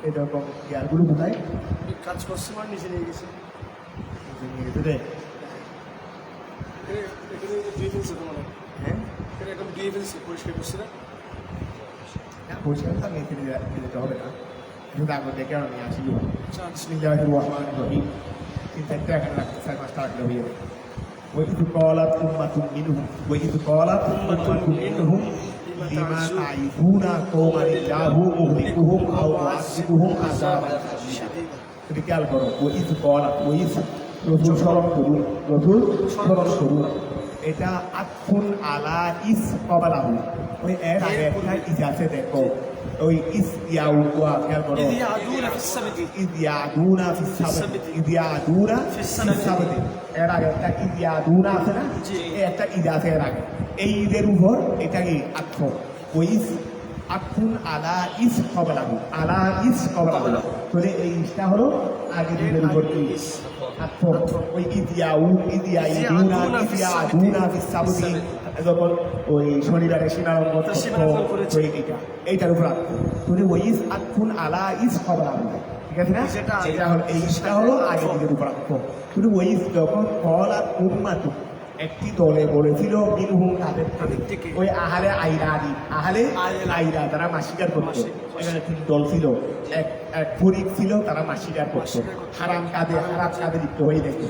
এরকম গিয়ারগুলো কোথায় কাজ করছে মানে নিচে নিয়ে গেছে নিয়ে গেছে রে? এখানে দিয়ে ফেলছে তোমার হ্যাঁ এটা একদম দিয়ে ফেলছে পরিষ্কার করছে না পরিষ্কার তো নিয়ে ফেলে যেতে হবে না, কিন্তু আগে দেখে আর নিয়ে আসি চান্স বিসমিল্লাহির রহমানির রহিম। তিন চারটা এখানে রাখতে চার পাঁচটা রাখলে হয়ে যাবে। وإذ قالت أمة منهم وإذ قالت أمة منهم لما تعظون قوما الله مهلكهم أو معذبهم عذابا شديدا। তুমি খেয়াল করো, وإذ قالت وإذ রসুল স্মরণ করুন, রসুল স্মরণ করুন। এটা আতফুন আলা ইস কবালাহু, ওই এর আগে একটা ইস আছে দেখো, ওই ইস ইয়াউয়া খেয়াল করো, إذ يعدون في السبت إذ يعدون في السبت إذ يعدون في السبت এর আগে একটা ঈদ ইয়াদুনা আছে না, এই একটা ঈদ আছে এর আগে, এই ঈদের উপর এটাকে আত্ম ওই আত্মুন আলা ইস কবলাহু, আলা ইস কবলাহু, তাহলে এই ইসটা হলো আগের ঈদের উপর কি আত্ম। ওই ঈদ ইয়াউদুনা ফিস সাবতি যখন ওই শনিবারে সীমালঙ্ঘন করছে এইটার উপর আত্ম, তাহলে ওই ইস আত্মুন আলা ইস কবলাহু, ঠিক আছে না? এটা হলো এই ইসটা হলো আগের ঈদের উপর আত্ম। কিন্তু ওই যখন ফল আর উম্মাতু একটি দলে বলেছিল মিনহুম তাদের থেকে, ওই আহালে আইরাদি, আহালে আইরা তারা মাসিকার করত, এখানে তিন দল ছিল, এক ফরিক ছিল তারা মাসিকার করত, হারাম কাজে লিপ্ত হয়ে দেখত,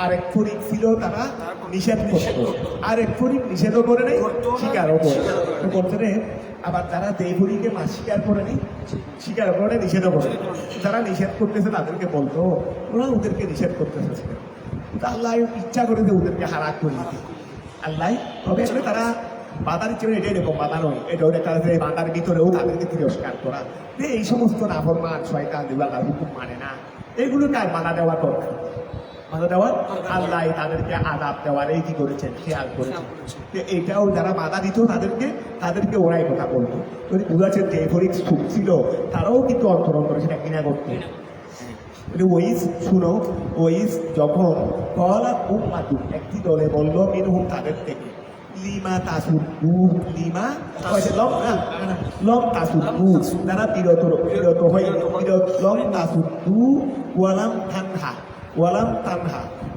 আর এক ফরিক ছিল তারা নিষেধ করত, আর এক ফরিক নিষেধও করে নেই স্বীকারও করতে নেই। আবার তারা দেহরিকে মাছ স্বীকার করে নেই, স্বীকার করে নিষেধও করে, যারা নিষেধ করতেছে তাদেরকে বলতো ওরা ওদেরকে নিষেধ করতেছে, আল্লাহ ইচ্ছা করে যে ওদেরকে হারাক করে দিতে আল্লাহ। তবে আসলে তারা বাধার ইচ্ছে এটাই এরকম বাধা নয়, এটা ওদের কাছে বাধার ভিতরেও তাদেরকে তিরস্কার করা, যে এই সমস্ত নাফরমান শয়তান যেগুলো আল্লাহর হুকুম মানে না, এগুলো কার বাধা দেওয়া দরকার, বাধা দেওয়ার আল্লাহ তাদেরকে আযাব দেওয়ার এই কি করেছেন খেয়াল করেছেন। এইটাও যারা বাধা দিত তাদেরকে ওরাই কথা বলতো, বুঝাচ্ছেন যে ফরিক খুব ছিল তারাও কিন্তু অন্তরণ করে সেটা কিনা করতো। ওইস শুনো, ওইস যখন কলা উম্মাতু একটি দলে বলল মিনহুম তাদের থেকে লিমা তাসুদ্দু, লিমা লম তাসুদ্দু তারা বিরত হয়ে লম তাসুদ্দু ওয়ালাম তানহা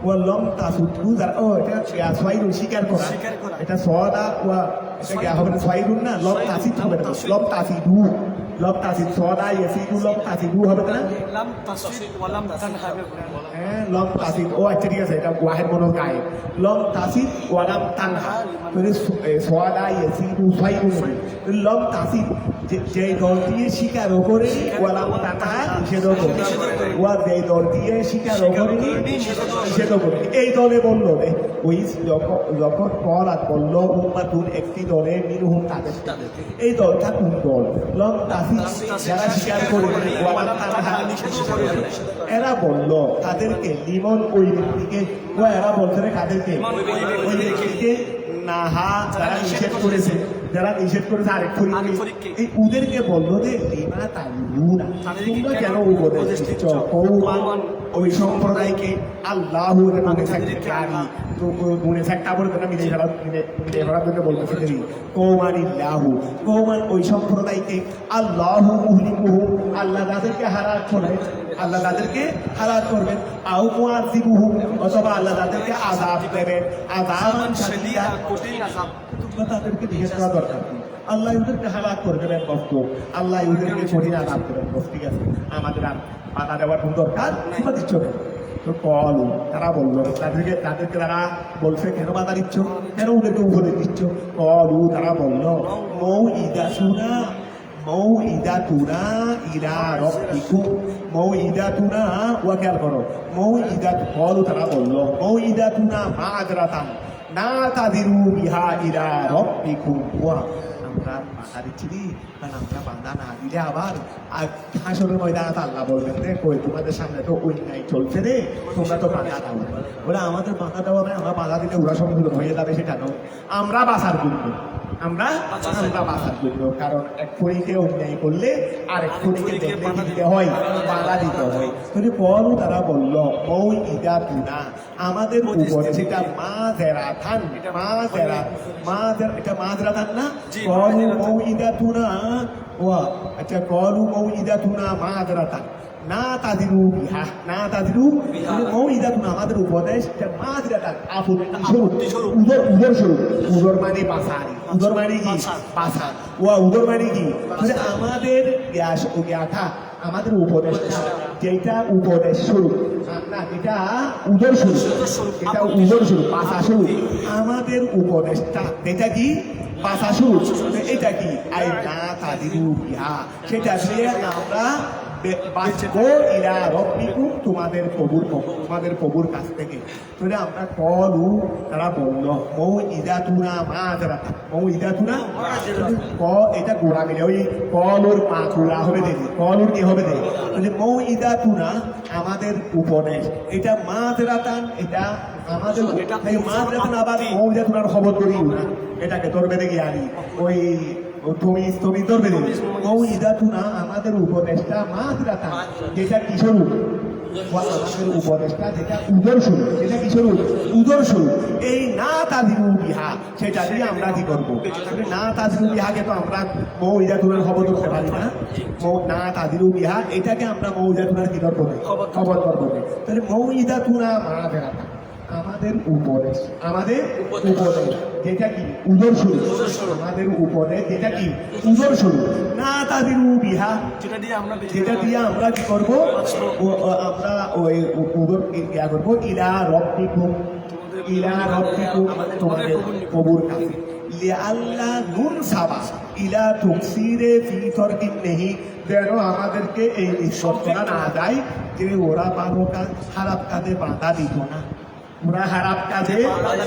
ওয়ালম তাসুদ্দু যারা এটা সোয়াইরুন স্বীকার করা, এটা সদা ওয়া এটা হবে না সোয়াইরুন না, লম তাসিদ হবে না, লম তাসিদু, লম তাসিদ সদা ইয়াসিদু লম তাসিদু হবে না, লাম তাসিদ ওয়া লাম তানহা, হ্যাঁ লম তাসিদ, ও আচ্ছা ঠিক আছে, এটা ওয়াহিদ মনো গায়ে লম তাসিদ ওয়া লাম তানহা, মানে সদা ইয়াসিদু সোয়াইরুন, লম তাসিদ যে দল দিয়ে স্বীকারও করে ওয়া লাম তানহা নিষেধও করে, ওয়া যে দল দিয়ে স্বীকারও করে নিষেধও করে, এই দলে বলল ওই যখন কলাত বলল উম্মাতুন একটি দলে মিনহুম তাদের, এই দলটা কোন দল? লম তাসিদ যারা স্বীকার করে ওয়া লাম তানহা নিষেধ করে, এরা বলল তাদেরকে লিমন ওই ব্যক্তিকে, এরা বলছে কাদেরকে ওই ব্যক্তিকে নাহা যারা নিষেধ করেছে, আরেক ফরিককে, এই ওদেরকে বললো যে লিমা তাইয়ুনা তোমরা কেন উপদেশ দিচ্ছ ওই সম্প্রদায়কে আল্লাহ মনে থাকতে পারি, তো মনে থাকতে আবার মিলে ফেলার জন্য বলতেছে দেরি কৌমানিল্লাহু, কৌমান ওই সম্প্রদায়কে আল্লাহু মুহলিকুহু আল্লাহ তাদেরকে হারাক করবেন, আও মুআযিবুহু অথবা আল্লাহ তাদেরকে আযাব দেবেন, আযাবান শাদীদা কঠিন আযাব। তোমরা তাদেরকে জিজ্ঞেস করা দরকার কি, আল্লাহ ওদেরকে হালাক করে দেবেন বস্তু, আল্লাহ ওদেরকে কঠিন আযাব দেবেন বস্তু, ঠিক আছে, আমাদের আর বাধা দেওয়ার কোন দরকার তোমরা দিচ্ছ কেন? তো কলু তারা বললো, তাদেরকে তারা বলছে কেন বাধা দিচ্ছ, কেন ওদেরকে উপদেশ দিচ্ছ? কলু তারা বললো মৌইদাতুনা ইলা রাব্বিকুম, মৌইদাতুনা ওয়া খেয়াল করো, কলু তারা বললো মৌইদাতুনা মা'যরাতান না তাদিরু বিহা ইলা রাব্বিকুম, আমরা বাধা দিচ্ছি কারণ আমরা বাধা না দিলে আবার হাসরের ময়দানে আল্লাহ বলবেন রে কই তোমাদের সামনে তো অন্যায় চলছে রে, তোমরা তো বাধা দাও, ওরা আমাদের বাধা দেওয়া মানে আমরা বাধা দিলে ওরা সংশোধন হয়ে যাবে সেটা নয়, আমরা বাঁচার জন্য, আমরা বাঁচার জন্য, কারণ এক ফরিকে অন্যায় করলে আর এক ফরিকে দিতে হয়, বাধা দিতে হয়। যদি বল তারা বলল মৌইদাতুনা আমাদের উপরে সেটা মাযরাতান, এটা মাযরাতান না, মৌইদাতুনা ওয়া আচ্ছা কলু মৌইদাতুনা মাযরাতান না তাদিরু বিহা না তাদিরু মৌইদাতুনা আমাদের উপদেশ মাযরাতান আপত্তি স্বরূপ উদর স্বরূপ উদর মানে বাসারি উদর মানে কি বাসা ওয়া উদর মানে কি মানে আমাদের গ্যাস ও গ্যাথা আমাদের উপদেশটা যেটা উপদেশ স্বরূপ না এটা উদর স্বরূপ এটা উদর স্বরূপ বাসা স্বরূপ আমাদের উপদেশটা এটা কি বাসা স্বরূপ এটা কি আই না তাদিরু বিহা সেটা দিয়ে আমরা বাঁচবো ইলা রব্বিকুম তোমাদের প্রভুর কাছ থেকে তাহলে আমরা কলু তারা বলল মৌইদাতুনা মাযরাতা মৌইদাতুনা ক এটা গোড়া মিলে ওই কলুর পা গোড়া হবে দেখি কলুর কি হবে দেখি তাহলে মৌইদাতুনা আমাদের উপদেশ এটা মাযরাতান এটা আমাদের মাযরাতান আবার মৌইদাতুনার খবর করি না এটাকে তোর বেঁধে গিয়ে আনি ওই তুমি ধরবে মৌইদাতুনা আমাদের উপদেশটা মাযরাতা যেটা কি স্বরূপ আমাদের উপদেশটা যেটা উদর স্বরূপ যেটা কি স্বরূপ উদর স্বরূপ এই না তাদিরু বিহা সেটা দিয়ে আমরা কি করবো না তাদিরু বিহাকে তো আমরা মৌইদাতুনার খবর করতে পারি না না তাদিরু বিহা এটাকে আমরা মৌইদাতুনার কি করবো খবর করবো তাহলে মৌইদাতুনা মাযরাতা আমাদের উপদেশ যেটা কি উদর স্বরূপ আমাদের উপদেশ যেটা কি উদর স্বরূপ না তাদের বিহা যেটা দিয়ে আমরা কি করবো আমরা ওই উদর ইয়া করবো ইলা রব্বিকুম তোমাদের প্রভুর কাছে লিআল্লা নুনসাবা ইলা তুকসিরে ফি তরকিন নেহি যেন আমাদেরকে এই নিঃসর্গটা না যায় যে ওরা ভালো কাজ খারাপ কাজে বাধা দিত না ওরা খারাপ কাজে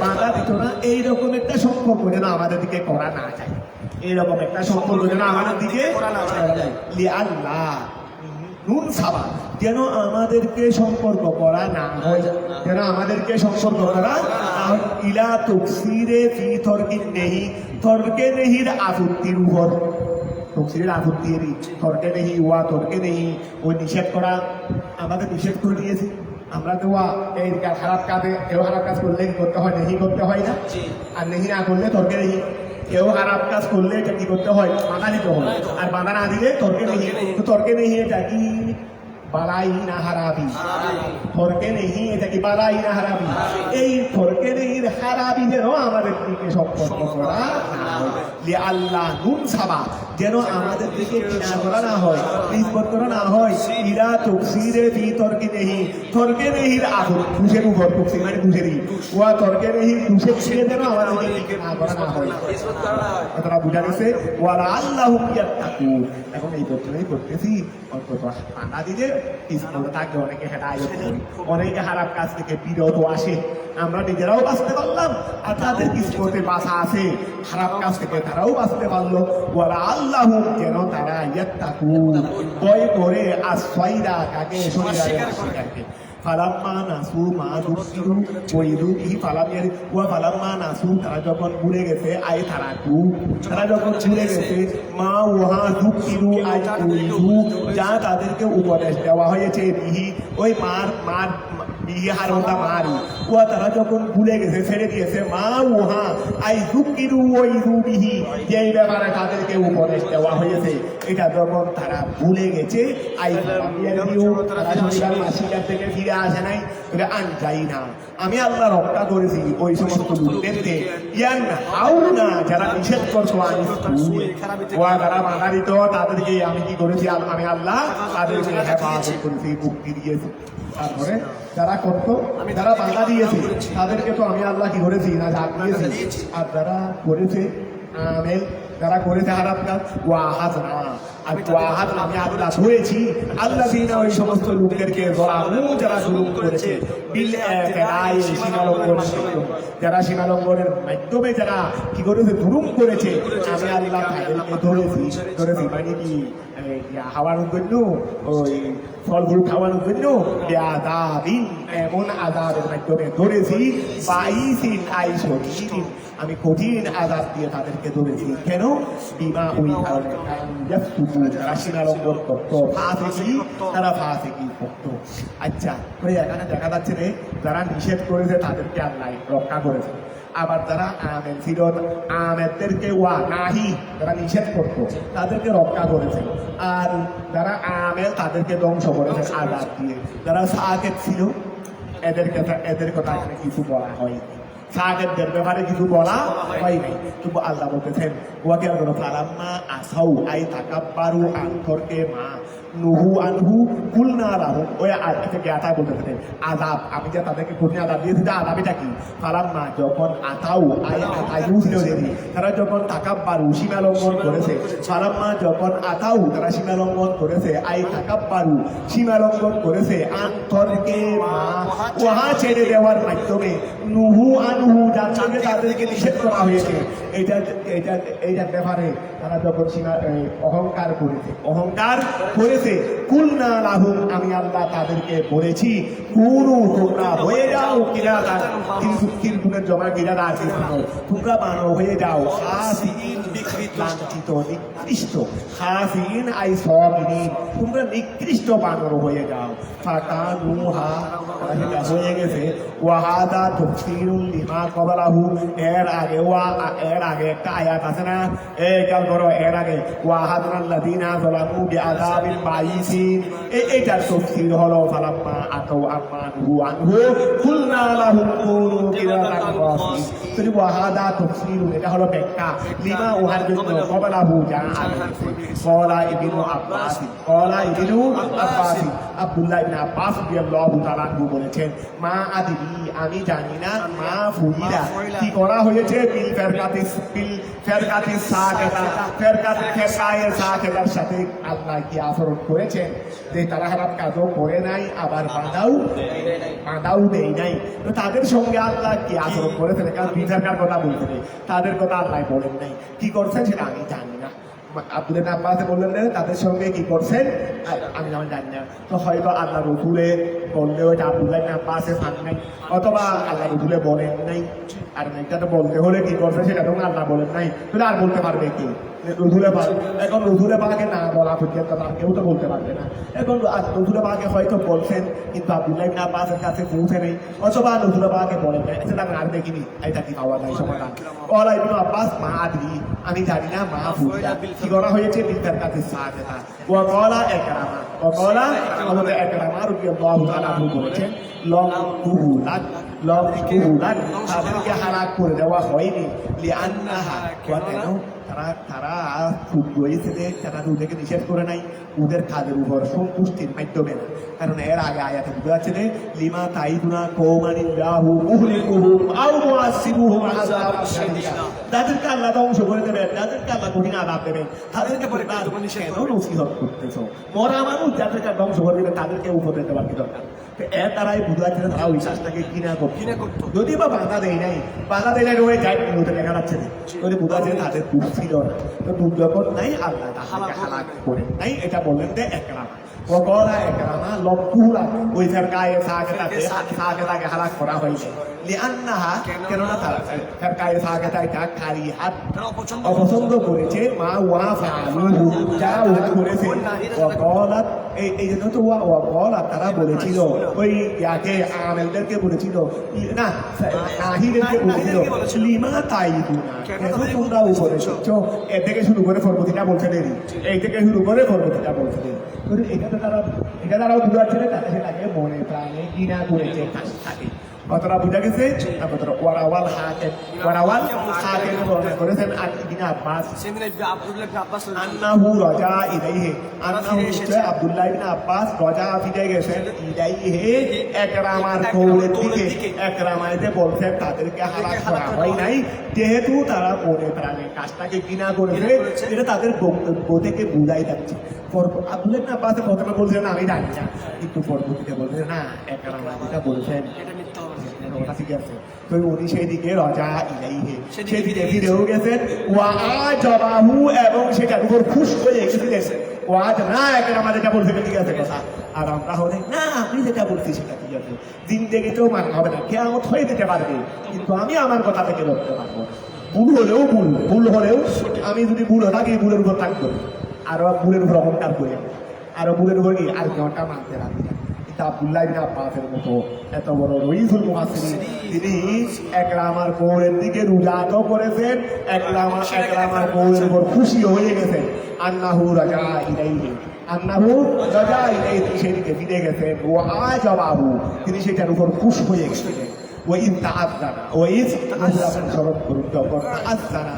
বাধা দিত না এইরকম একটা সম্পর্ক যেন আমাদের দিকে করা না যায় এইরকম একটা সম্পর্ক যেন আমাদের দিকে আল্লাহ নুন সাবা যেন আমাদেরকে সম্পর্ক করা না হয় যেন আমাদেরকে সম্পর্ক করা না হয় ইলা তুকসিরে ফি তরকিন নেহি তর্কে নেহির আপত্তির উপর তফসিরের আপত্তির তর্কে নেহি ওয়া তর্কে নেহি ওই নিষেধ করা আমাদের নিষেধ করে দিয়েছে আমরা তো এই খারাপ কাজে কেউ খারাপ কাজ করলে কি করতে হয় নেহি করতে হয় না আর নেহি না করলে তর্কে নেহি কেউ খারাপ কাজ করলে এটা কি করতে হয় বাধা দিতে হয় আর বাধা না দিলে তর্কে নেহি তো তর্কে নেহি এটা কি বালাই না হারাবি তর্কে নেহি এটা কি বালাই না হারাবি এই তর্কে নেহির হারাবি যেন আমাদের দিকে সম্পর্ক করা না হয় আল্লাহ নুন সাবা যেন আমাদের দিকে কিনা করা না হয় নিষ্পত করা না হয় ইরা তফসিরে ফি তর্কে নেহির আগুন দুষের উপর তফসির মানে দুষেরই ওয়া তর্কে নেহির দুষের ছেড়ে যেন আমাদের দিকে কিনা করা না হয় কথাটা বুঝা গেছে ওয়ালা আল্লাহুম ইয়াত্তাকুন এখন এই প্রশ্নই করতেছি অন্তত বাধা দিলে ইসলামে থাকে অনেকে হেদায়েত করি অনেকে খারাপ কাজ থেকে বিরত আসে আমরা নিজেরাও বাঁচতে পারলাম আর তাদের কিসমতে বাঁচা আছে খারাপ কাজ থেকে তারাও বাঁচতে পারলো ওয়ালা আল্লাহ যেন তারা ইয়াত্তাকুন ভয় করে আশ্রয়রা কাকে শরীরে ফালাম্মা নাসু মা যুক্তিরু ওইরু ই ফালামিয়ারি ওয়া ফালাম্মা নাসু তারা যখন ভুলে গেছে আই তারাকু তারা যখন ভুলে গেছে মা ওহা যুক্তিরু আই ওইরু যা তাদেরকে উপদেশ দেওয়া হয়েছে বিহি ওই মার বিহি হারমটা মারি ওয়া তারা যখন ভুলে গেছে ছেড়ে দিয়েছে মা ওহা আই যুক্তিরু ওইরু বিহি যেই ব্যাপারে তাদেরকে উপদেশ দেওয়া হয়েছে এটা যখন তারা ভুলে গেছে আই ফালামিয়ারিও তারা শনিবার মাসিকার থেকে ফিরে আসে নাই বলে আনজাই না আমি আল্লাহ রক্ষা করেছি ওই সমস্ত লোকদেরকে ইয়ান হাউ না যারা নিষেধ করছো ওয়া যারা বাধা দিত তাদেরকে আমি কি করেছি আমি আল্লাহ তাদেরকে হেফাজত করেছি মুক্তি দিয়েছি তারপরে যারা করতো যারা বাধা দিয়েছে তাদেরকে তো আমি আল্লাহ কি করেছি না জাত দিয়েছি আর যারা করেছে আমেল যারা করেছে খারাপ কাজ ওয়াহাদ না আর ওয়াহাদ আমি আল্লাহ ধরেছি আল্লাহ দিন ওই সমস্ত লোকদেরকে যারা জুলুম করেছে যারা সীমালঙ্ঘনের মাধ্যমে যারা কি করেছে জুলুম করেছে আমি আল্লাহ তাদেরকে ধরেছি মানে কি খাওয়ানোর জন্য ওই ফলগুলো খাওয়ানোর জন্য বেআদাবিন এমন আযাবের মাধ্যমে ধরেছি বাইসিন আইসরিন আমি কঠিন আযাব দিয়ে তাদেরকে ধরেছি কেন বিমা ওই কারণে যারা সীমালঙ্ঘন করতো তারা ফাসিকি করতো আচ্ছা এখানে দেখা যাচ্ছে রে যারা নিষেধ করেছে তাদেরকে আল্লাহ রক্ষা করেছে আবার যারা আমেল ছিল আমেলদেরকে নাহি যারা নিষেধ করতো তাদেরকে রক্ষা করেছে, আর যারা আমেল তাদেরকে ধ্বংস করেছে আযাব দিয়ে। যারা সাকেত ছিল এদের কথা এখানে কিছু বলা হয়নি, সাকেতদের ব্যাপারে কিছু বলা হয়নি। তবু আল্লাহ বলতেছেন ওয়াকে ফালাম্মা আসাউ আই তাকাব্বারু আন তরকে মা নুহু আনহু কুলনা লাহুম, ওই থেকে আতা বলতেছেন আযাব, আমি যে তাদেরকে কঠিন আযাব দিয়েছি আযাবটা কি? ফালাম্মা যখন আতাউ আই আতায়ু ছিল দেবী, তারা যখন তাকাব্বারু সীমা লঙ্ঘন করেছে, ফালাম্মা যখন আতাউ তারা সীমা লঙ্ঘন করেছে, আই তাকাব্বারু সীমা লঙ্ঘন করেছে, আন তরকে মা ওহা ছেড়ে দেওয়ার মাধ্যমে নুহু আনহু যার সঙ্গে তাদেরকে নিষেধ করা হয়েছে এইটার ব্যাপারে তারা যখন সীমা অহংকার করেছে কুলনা লাহুম, আমি আল্লাহ তাদেরকে বলেছি কুনু তোমরা হয়ে যাও কিরাদান, কিন্তু জমা কিরাদা আছে, তোমরা বানো হয়ে যাও খাসিন লাঞ্ছিত নিকৃষ্ট, খাসিন আই সাবিরিন, তোমরা নিকৃষ্ট বানর হয়ে যাও। ফাকানুহা এটা হয়ে গেছে। ওয়াহাদা তাফসীরুল লিমা ক্বাবলাহু, এর আগে একটা আয়াত আছে না, এই কাল করো, এর আগে ওয়াহাদাল্লাযিনা যালামু বিআযাবিল বাঈসিন, এইটার তাফসীর হলো ফালাম্মা আতাউ আম্মা নুহু আনহু কুলনা লাহুম কুনু কিরাদান খাসিন। তো ওয়াহাদা তাফসীর এটা হলো ব্যাখ্যা লিমা উহার জন্য ক্বাবলাহু যা আগে ক্বালা ইবনু আব্বাস, আব্দুল্লাহ ইবনে আব্বাস রাদিয়াল্লাহু তাআলা আনহু বলেছেন মা আদিবি, আমি জানি না, মা ফুইলা কি করা হয়েছে বিল ফেরকাতিস ফেরকায়ে সাকেতার সাথে আল্লাহ কি আচরণ করেছেন, যে তারা খারাপ কাজও করে নাই আবার বাঁধাও দেয় নাই। তো তাদের সঙ্গে আল্লাহ কি আচরণ করেছেন, কারণ বিচারকার কথা বলতে নেই, তাদের কথা আল্লাহ বলেন নাই, কি করছেন সেটা আমি জানি না। আব্দুল্লাহ ইবনে আব্বাস বললেন তাদের সঙ্গে কি করছেন আমি জানি না। তো হয়তো আল্লাহ রসুলে বললেও এটা আব্দুল্লাহ ইবনে আব্বাসের ফাঁক নাই, অথবা আল্লাহ রসুলে বলেন নাই, আর এটা তো বলতে হলে কি করছে সেটা তো আল্লাহ বলেন নাই, তাহলে আর বলতে পারবে কি? রসুলে পাক, এখন রসুলে পাকে না বলা পর্যন্ত কেউ তো বলতে পারবে না। এখন রসুলে পাকে হয়তো বলছেন কিন্তু আব্দুল্লাহ ইবনে আব্বাসের কাছে পৌঁছে নেই, অথবা রসুলে পাকে বলেন নাই, সেটা আমি আর দেখিনি, এটা কি পাওয়া যায় সমাধান। ওয়ালা ইবনে আব্বাস মা আদরি, আমি জানি না, মা ফুইলা কি করা হয়েছে বিলটার কাছে সাজেতা। ওয়ালা একরামা একরামা রাদিয়াল্লাহু তাআলা আনহু বলেছেন লম তুহুলাক তাদেরকে হালাক করে দেওয়া হয়নি লিআন্নাহা, তারা খুব রয়েছে যে তারা ওদেরকে নিষেধ করে নাই ওদের কাজের উপর সন্তুষ্টির মাধ্যমে না, কারণ এর আগে আয়াতে বুঝা যাচ্ছে যে লিমা তাইদুনা কওমানিল্লাহু মুহলিকুহুম আও মুআসসিবুহুম আযাবান শাদীদা, তাদেরকে আল্লাহ ধ্বংস করে দেবেন, তাদেরকে আল্লাহ কঠিন আযাব দেবেন, তাদেরকে পরে কেন নসিহত করতেছো? মরা মানুষ যাদেরকে ধ্বংস করে দেবে তাদেরকে উপদেশ দেওয়ার কি দরকার? এর দ্বারাই বুঝা যাচ্ছে তারা ওই কাজটাকে কিনা করতো, যদি বা বাধা দেয় নাই ওই যাই ওদের দেখা যাচ্ছে না, যদি বুঝা যাচ্ছে তাদের দুঃখ ছিল না, তো দুঃখ যখন নাই আল্লাহ তাদেরকে হালাক করে নাই, এটা বললেন যে একরামা। ওগলা একরামা লবকুলা ওই ফেরকায়ে সাকেতাকে হালাক করা হয়েছে লিআন্নাহা, কেননা তারা ফেরকায়ে সাকেতা এটা কারিহাত অপছন্দ করেছে, মা ওয়া ফাআলুহু যা ওরা করেছে। ওগলাত এই জন্য তো ওগলা তারা বলেছিল ওই ইয়াকে আমেলদেরকে বলেছিল না নাহিদেরকে বলেছিল লিমা তাইদুনা, কেন তোমরা উপরে এসেছো? এর থেকে শুরু করে পরবর্তীটা বলছে দেরি, এই থেকে শুরু করে পরবর্তীটা বলছে দেরি। এটা তারাও বুঝাচ্ছে না, সেটাকে মনে প্রাণে ঘৃণা করেছে কাজটাকে। কতটা বুঝা গেছে? ওয়ারাওয়াল হাকেম বর্ণনা করেছেন ইবনে আব্বাস আন্নাহু রাজা ইলাইহি, আন্নাহু আব্দুল্লাহ ইবনে আব্বাস রাজা ফিরে গেছেন ইলাইহি একরামার কওলের দিকে। একরামাতে বলছেন তাদেরকে হালাক করা হয় নাই যেহেতু তারা মনে প্রাণে কাজটাকে ঘৃণা করেছে, এটা তাদের বক্তব্য থেকে বুঝাই যাচ্ছে। আব্দুল্লাহ ইবনে আব্বাস প্রথমে বলছেন আমি জানি না, কিন্তু পরবর্তীতে বলছেন না একরামা যেটা বলছেন ওটা ঠিক আছে। তো উনি সেই দিকে রাজা ইলাইহি সেদিকে ফিরেও গেছেন, ওয়া আজাবাহু এবং সেটার উপর খুশ হয়ে গেছিলেন। ওয়াজ না একরামা যেটা বলছে ঠিক আছে কথা, আর আমরা হলে না আপনি যেটা বলছি সেটা ঠিক আছে, জিন্দেগিতেও মানা হবে না, কিয়ামত হয়ে যেতে পারবে, কিন্তু আমি আমার কথা থেকে বলতে পারবো। ভুল হলেও ভুল হলেও আমি যদি ভুল থাকি ভুলের উপর থাকবো, আরো ভুলের উপর অহংকার করে, আরো ভুলের উপর কি আর ঘন্টা মানতে রাখি, আব্দুল্লাহ ইবনে আব্বাসের মতো এত বড় রইসুল মুফাসসিরিন, তিনি একরামার বউয়ের দিকে রুজাতও করেছেন, একরামার বউয়ের উপর খুশি হয়ে গেছেন। আন্নাহু রাজা ইলাইহি, আন্নাহু রাজা ইলাইহি, তিনি সেদিকে ফিরে গেছেন। ওয়া আজাবাহু, তিনি সেটার উপর খুশ হয়ে গেছিলেন। ওয়াইদ তাআজ্জানা, ওয়াইদ স্মরণ করুন, যখন তাআজ্জানা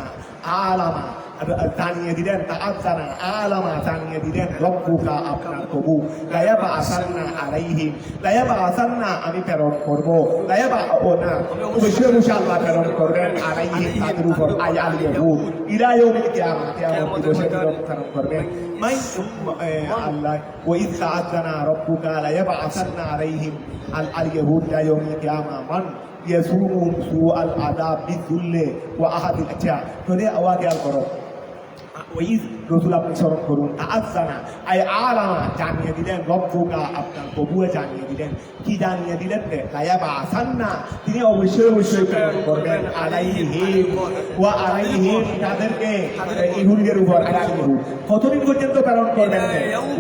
আলামা জানিয়ে দিলেন, তাআজ্জানা আলামা জানিয়ে দিলেন, রব্বুকা আপনার প্রভু, লায়াবআসান্না আলাইহিম, লায়াবআসান্না আমি প্রেরণ করব, লায়াবআনা অবশ্যই আল্লাহ প্রেরণ করবেন, আলাইহিম তাদের উপর, আল ইয়াহুদ ইলা ইয়াউমিল কিয়ামা, কিয়ামত দিবসে প্রেরণ করবেন। মাই আল্লাহ ওয়াইদ তাআজ্জানা রব্বুকা লায়াবআসান্না আলাইহিম আল ইয়াহুদ ইলা ইয়াউমিল কিয়ামা মান ইয়াসুমুহুম সুআল আযাব বিযুল্লি ওয়া আহাদিল। আচ্ছা তোরে আওয়াজ খেয়াল করো, ওই রসুল আপনি স্মরণ করুন, তাআজ্জানা আই আলামা জানিয়ে দিলেন, রব্বুকা আপনার প্রভুয়ে জানিয়ে দিলেন, কি জানিয়ে দিলেন? লায়াবআসান্না তিনি অবশ্যই প্রেরণ করবেন, আলাইহিম ওয়া আলাইহিম তাদেরকে, ইহুদিদের উপর, আলাইহিম কতদিন পর্যন্ত প্রেরণ করবেন?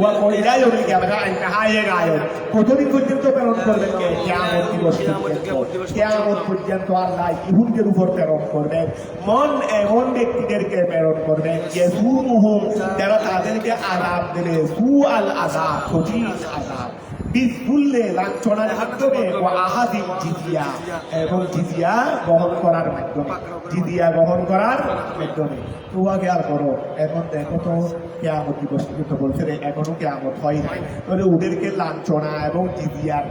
ওয়া ইলা ইয়াউমিল কিয়ামা ইনতাহায়ে গায়ব, কতদিন পর্যন্ত প্রেরণ করবেন? কিয়ামত দিবস পর্যন্ত, কিয়ামত পর্যন্ত আল্লাহ ইহুদিদের উপর প্রেরণ করবেন। মন এমন ব্যক্তিদেরকে প্রেরণ করবেন ইয়াসুমুহুম, যারা তাদেরকে আযাব দেবে, সুআল আযাব, কঠিন আযাব, বিযুল্লি লাঞ্ছনার মাধ্যমে, ওয়া আহাদিল জিজিয়া এবং জিজিয়া গ্রহণ করার মাধ্যমে, জিজিয়া গ্রহণ করার মাধ্যমে। তোয়া খেয়াল করো, এখন দেখো তো কিয়ামত দিবস পর্যন্ত বলছে রে, এখনো কিয়ামত হয় নাই, তাহলে ওদেরকে লাঞ্ছনা এবং জিজিয়ার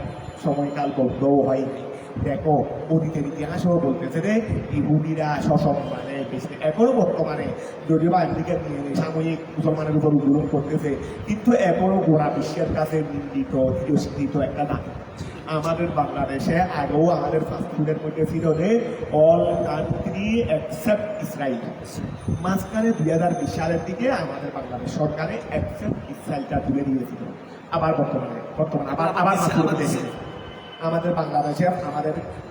সময়কাল বন্ধও হয়নি। দেখো অতীতের ইতিহাসও বলতেছে যে ইহুদিরা সসম্মানে বেশি, এখনো বর্তমানে যদিও বা আমেরিকা নিয়ে সাময়িক মুসলমানের উপর উদ্বোধন করতেছে, কিন্তু এখনো গোড়া বিশ্বের কাছে নিন্দিত তিরস্কৃত একটা নাম। আমাদের বাংলাদেশে আগেও আমাদের ফাস্টফুডের মধ্যে ছিল যে অল কান্ট্রি এক্সেপ্ট ইসরায়েল। মাঝখানে 2020 সালের দিকে আমাদের বাংলাদেশ সরকারে এক্সেপ্ট ইসরায়েলটা তুলে দিয়েছিল। আবার বর্তমানে আবার ফাস্টফুড দেখে আমাদের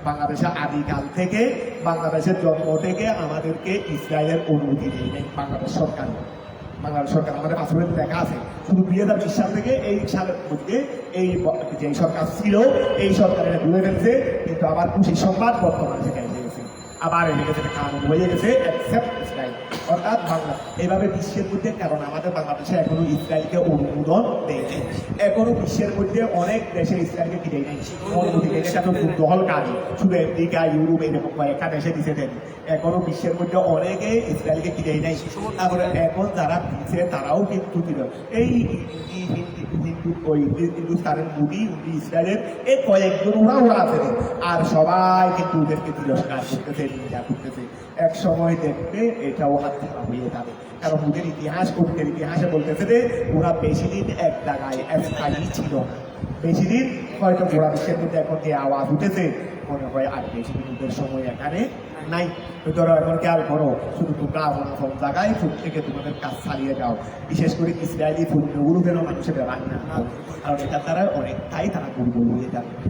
বাংলাদেশে আদিকাল থেকে, বাংলাদেশের জন্ম থেকে আমাদেরকে ইসরায়েলের অনুমতি নেই বাংলাদেশ সরকার আমাদের পাসপোর্টে দেখা আছে। শুধু 2020 সাল থেকে এই সালের মধ্যে এই যে সরকার ছিল, এই সরকারের ঘুরে ফেলছে। কিন্তু আবার খুশির সংবাদ বর্তমানে সেটা এসে গেছে, আবার এসে গেছে, কানুন হয়ে গেছে অ্যাকসেপ্ট ইসরায়েল, অর্থাৎ বাংলা এভাবে বিশ্বের মধ্যে। কারণ আমাদের বাংলাদেশে এখনো ইসরায়েলকে অনুমোদন দেয়নি, এখনো বিশ্বের মধ্যে অনেক দেশে ইসরায়েলকে কি দেয়নি, অনুমতি দেয়নি। এটা তো দখল কাজ, শুধু আমেরিকা, ইউরোপ এরকম কয়েকটা দেশে দিতে দেয়নি, এখনো বিশ্বের মধ্যে অনেকে ইসরায়েলকে কি দেয় নাই। তারপরে এখন যারা দিচ্ছে তারাও কিন্তু এই হিন্দুস্তানের মুদি ইসরায়েলের এই কয়েকজন ওরা আছে, আর সবাই কিন্তু ওদেরকে তিরস্কার করতেছে, নিন্দা করতেছে। এক সময় দেখবে এটাও হাতছাড়া হয়ে যাবে। কারণ ওদের ইতিহাসে বলতেছে যে ওরা বেশি দিন এক জায়গায় স্থায়ী ছিল না, বেশি দিন হয়তো গোড়া বিশ্বের মধ্যে এখন যে আওয়াজ উঠেছে, মনে হয় আর বেশি দিন ওদের সময় এখানে নাই। ধরো এখন খেয়াল করো, শুধু তোমরা সব জায়গায় ফুট থেকে তোমাদের কাজ চালিয়ে যাও, বিশেষ করে ইসরায়েলি পণ্যগুলো যেন মানুষের ব্যবহার না, কারণ এটার দ্বারা অনেকটাই তারা দুর্বল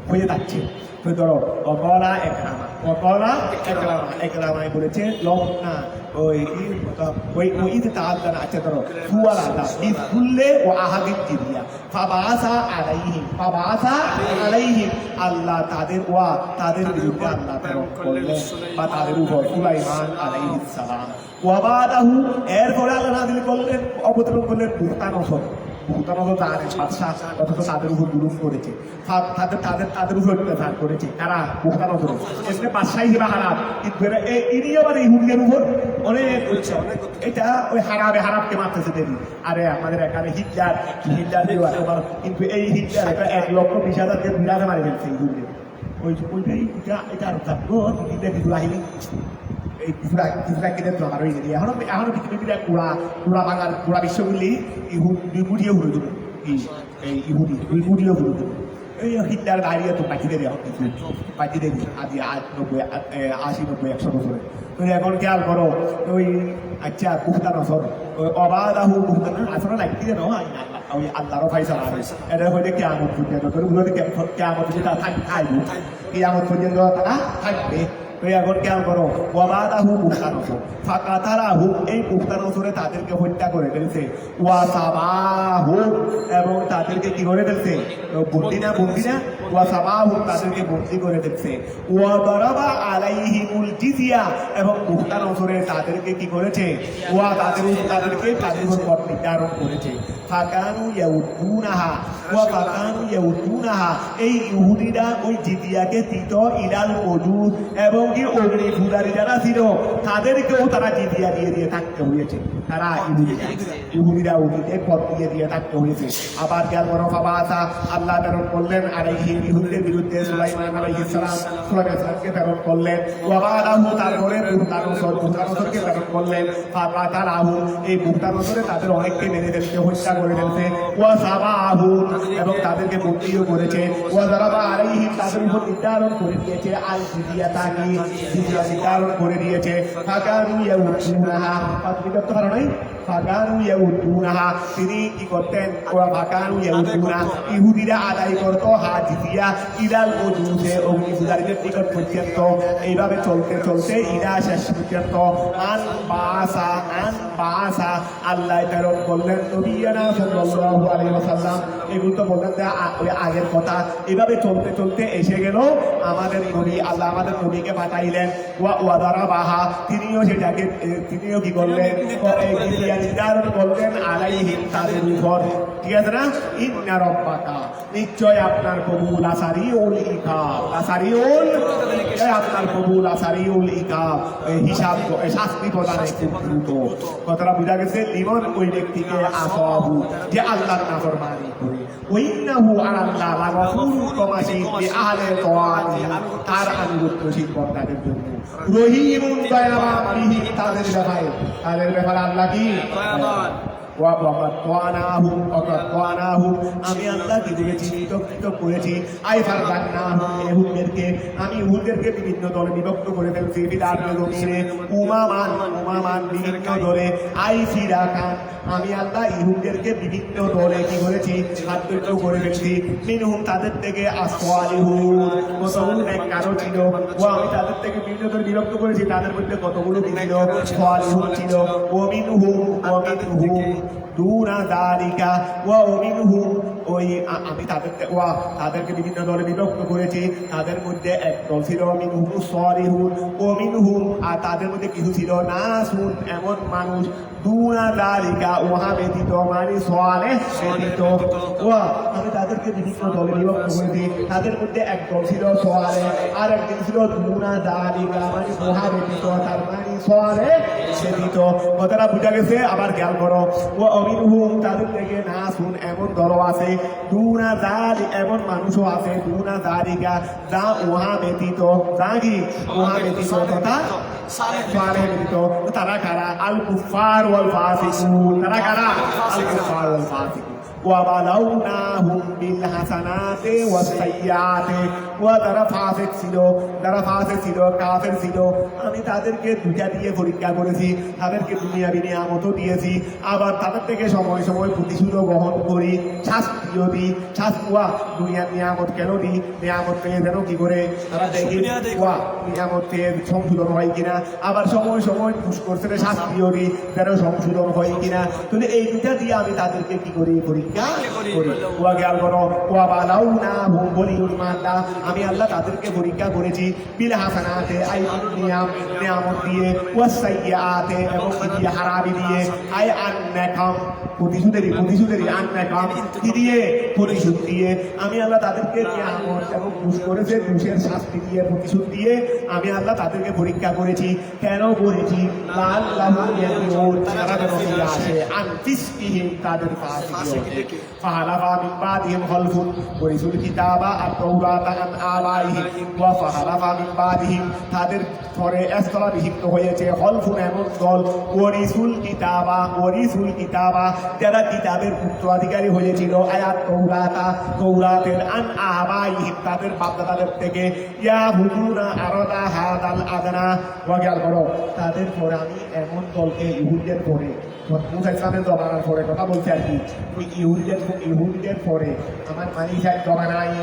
হয়ে যাচ্ছে। তো ধরো অকলা একরামায় বলেছে লবণা ওই যে তার দ্বারা, আচ্ছা ধরো সুয়াল আদা বিজুল্লে ও আহাদিন জিদিয়া ফাবাসা আলাইহিম আল্লাহ তাদের বিরুদ্ধে আল্লাহ প্রেরণ করলেন, বা তাদের উপর সুলাইমান আলাইহিস সালাম। ওয়াবাদাহু এরপরে আল্লাহ নাযিল করলেন, অবতরণ করলেন বুহতানসর জানেন বাদশাহ, অথচ তাদের উপর জুলুম করেছে, তাদের উপর অত্যাচার করেছে। তারা বুহতানসর এখানে বাদশাহ হিসেবে হারাম, কিন্তু ইনি আবার ইহুদিদের উপর অনেক হচ্ছে, এটা ওই হারামকে মারতেছে দেবী। আরে আমাদের এখানে হিটলার কিন্তু এই হিটলার 1,20,000 বিরাজে মারি ফেলছে ইহুদিদের। ওইটাই এটা আরো থাকবো কিছু আহিনি, এই কিছুটা জমা রয়ে গেছে। এখনো পৃথিবীর পুরা বিশ্বগুলি দুই কোটিও ঘুরে দেবো, এই ইহুদি 2 কোটিও ঘুরে দেবো। এই হিটলার দাঁড়িয়ে তো পাঠিয়ে দেবে, এখন কিছু পাঠিয়ে দেবে আজ 80, 90, 100 বছরে। তো এখন খেয়াল করো ওই আচ্ছা বুহতানসর, ওই অবাদাহু বুহতানসর আসলে লাগতে দেন ওই আল্লাহরও ফাইসালা আছে এটা হইলে কিয়ামত পর্যন্ত করে উন্নতি কিয়ামত পর্যন্ত থাকবে কিয়ামত পর্যন্ত তারা থাকবে তো এখন কেমন করো ওয়াবাদাহু মুখতানস ফাকাতারাহু এই মুখতানসরে তাদেরকে হত্যা করে ফেলছে ওয়াসাবাহু এবং তাদেরকে কি করে ফেলছে বন্দি না ওয়াসাবাহু তাদেরকে বন্দি করে ফেলছে ওয়াদারাবা আলাইহিমুল জিজিয়া এবং মুখতানসরে তাদেরকে কি করেছে তাদেরকে তাদের উপর নির্ধারণ করেছে ফাকানু ইয়াউদুনাহা এই ইহুদিরা ওই জিজিয়াকে দিত ইলাল মজুদ এবং কি অগ্নি পূজারী যারা ছিল তাদেরকেও তারা জিজিয়া দিয়ে থাকতে হয়েছে তারা ইহুদিরা ওদিকে পথ দিয়ে থাকতে হয়েছে আবার গেল বাবা আল্লাহ প্রেরণ করলেন আলাইহিম ইহুদিদের বিরুদ্ধে সুলাইমান আলাইহিস সালামকে প্রেরণ করলেন ওয়াবাদাহু তারপরে বুখতানসরকে প্রেরণ করলেন ফাকাতালাহু এই বুখতানসরে তাদের অনেককে মেরে ফেলতে হত্যা করে ফেলছে ওয়াসাবাহু এবং তাদেরকে বন্দিও করেছে ওয়াজারাবা আলাইহিম তাদের উপর নির্ধারণ করে দিয়েছে আল জিজিয়াতানি জিজিয়া নির্ধারণ করে দিয়েছে ফাকানু ইয়াউদুনাহা পাত্রিকত্ব কারণ ফাকানু ইয়াউদুনাহা তিনি কি করতেন ওরা ফাকানু ইয়াউদুনা ইহুদিরা আদায় করত জিজিয়া ইলাল মজুদে অগ্নি পূজারীদের নিকট পর্যন্ত এইভাবে চলতে ইলা শেষ পর্যন্ত আন বাসা আল্লাহ প্রেরণ করলেন নবিয়ানা সাল্লাল্লাহু আলাইহি ওয়াসাল্লাম এগুলো তো বললেন ওই আগের কথা এভাবে চলতে এসে গেল আমাদের নবী আল্লাহ আমাদের নবীকে পাঠাইলেন ওয়াদারাবাহা তিনিও কি করলেন নির্ধারণ করলেন আলাইহিম তাদের উপর ঠিক আছে না ইন্না রাব্বাকা নিশ্চয় আপনার প্রভু লাসারিউল ইকাব আপনার প্রভু লাসারিউল ইকাব হিসাব শাস্তি প্রদানে খুব দ্রুত কথাটা বোঝা গেছে লিমন ওই ব্যক্তিকে আসাবু যে আল্লাহর নাফরমানি করে ওইন্নাহু আলাল্লাহ লাগাফুরুন কমাশি বিআহলে তাআতি তার আনুগত্যশীল বন্দাদের জন্য রহিমুন দয়াবান বিহি তাদের ব্যাপারে আল্লাহ কি দয়াবান আমি আল্লাহ কি করেছি করেছি আমি ইহুদদেরকে বিভিন্ন দলে বিভক্ত করে ফেলছি উমামান বিভিন্ন দলে আমি আল্লাহ ইহুদদেরকে বিভিন্ন দলে কি করেছি সাতত্য করে ফেলছি মিনহুম তাদের থেকে কারো ছিল ও আমি তাদের থেকে বিভিন্ন দলে বিভক্ত করেছি তাদের মধ্যে কতগুলো ছিল দুনা দালিকা ওয়া মিনহুম ওই আমি তাদেরকে বিভিন্ন দলে বিভক্ত করেছি তাদের মধ্যে এক দল ছিল মিনহুম সালিহুন ওয়া মিনহুম আর তাদের মধ্যে কিছু ছিল নাসুন এমন মানুষ দুনা দালিকা ওহা ব্যতীত মানে সালেহ ব্যতীত ওয়া আমি তাদেরকে বিভিন্ন দলে বিভক্ত করেছি তাদের মধ্যে এক দল ছিল সালেহ আর একদিন ছিল দুনা দালিকা মানে ওহা ব্যতীত তার মানে সালেহ ব্যতীত কথাটা বুঝা গেছে আবার খেয়াল করো ওয়া মিনহুম তাদের থেকে নাসুন এমন দল আছে দুনা দালি এমন মানুষও আছে দুনা দালিকা যা ওহা ব্যতীত যা কি ওহা ব্যতীত তথা সালেহ ব্যতীত তারা কারা আল কুফার ওয়াল ফাসিকুন তারা কারা আল কুফার ওয়াল ফাসিকুন وبلوناهم بالحسنات والسيئات যারা ফাসিক ছিল কাফের ছিল আমি তাদেরকে দুটা দিয়ে পরীক্ষা করেছি তাদেরকে দুনিয়াবি নিয়ামতও দিয়েছি আবার তাদের থেকে সময় প্রতিশোধও গ্রহণ করি শাস্তিও দিই দুনিয়ার নিয়ামত কেন দিই নিয়ামত পেয়ে যেন কি করে তারা দেখি নিয়ামত পেয়ে সংশোধন হয় কিনা আবার সময় খুশ করছে শাস্তিও দিই যেন সংশোধন হয় কিনা তাহলে এই দুটা দিয়ে আমি তাদেরকে কি করি পরীক্ষা আমি আল্লাহ তাদেরকে পরীক্ষা করেছি বিল হাসানাতে নিয়ামত দিয়ে ওয়াসাইয়াতে এবং হারামি দিয়ে আই আননাকাম প্রতিশোধেরই আননাকাম কি দিয়ে প্রতিশোধ দিয়ে আমি আল্লাহ তাদেরকে নিয়ামত এবং খুশ করেছে খুশের শাস্তি দিয়ে প্রতিশোধ দিয়ে আমি আল্লাহ তাদেরকে পরীক্ষা করেছি কেন করেছি লাল্লাহু ইয়ারজুন তারা যেন ফিরে আসে আন ফিসকিহিম তাদের ফাসিকিয়তে ফাহালাফা মিন বাদিহিম খালফুন ওয়ারিসুল কিতাবা আত-তাওরাতা আন আবাইহিম ওয়া ফাহালাফা মিন বাদিহিম তাদের পরে স্থলাভিষিক্ত হয়েছে খালফুন এমন দল ওয়ারিসুল কিতাবা যারা কিতাবের উত্তরাধিকারী হয়েছিল আয়াত তৌরাতের আন আবাইহিম তাদের বাপদাদাদের থেকে ইয়াহুদুনা আরাদা হাদাল আদনা ওয়া খেয়াল করো তাদের পরে আমি এমন দলকে ইহুদিদের পরে মুসা ইসলামের জমানার পরে কথা বলছি আর কি ওই ইহুদিদের পরে আমার মানিসার জমানায়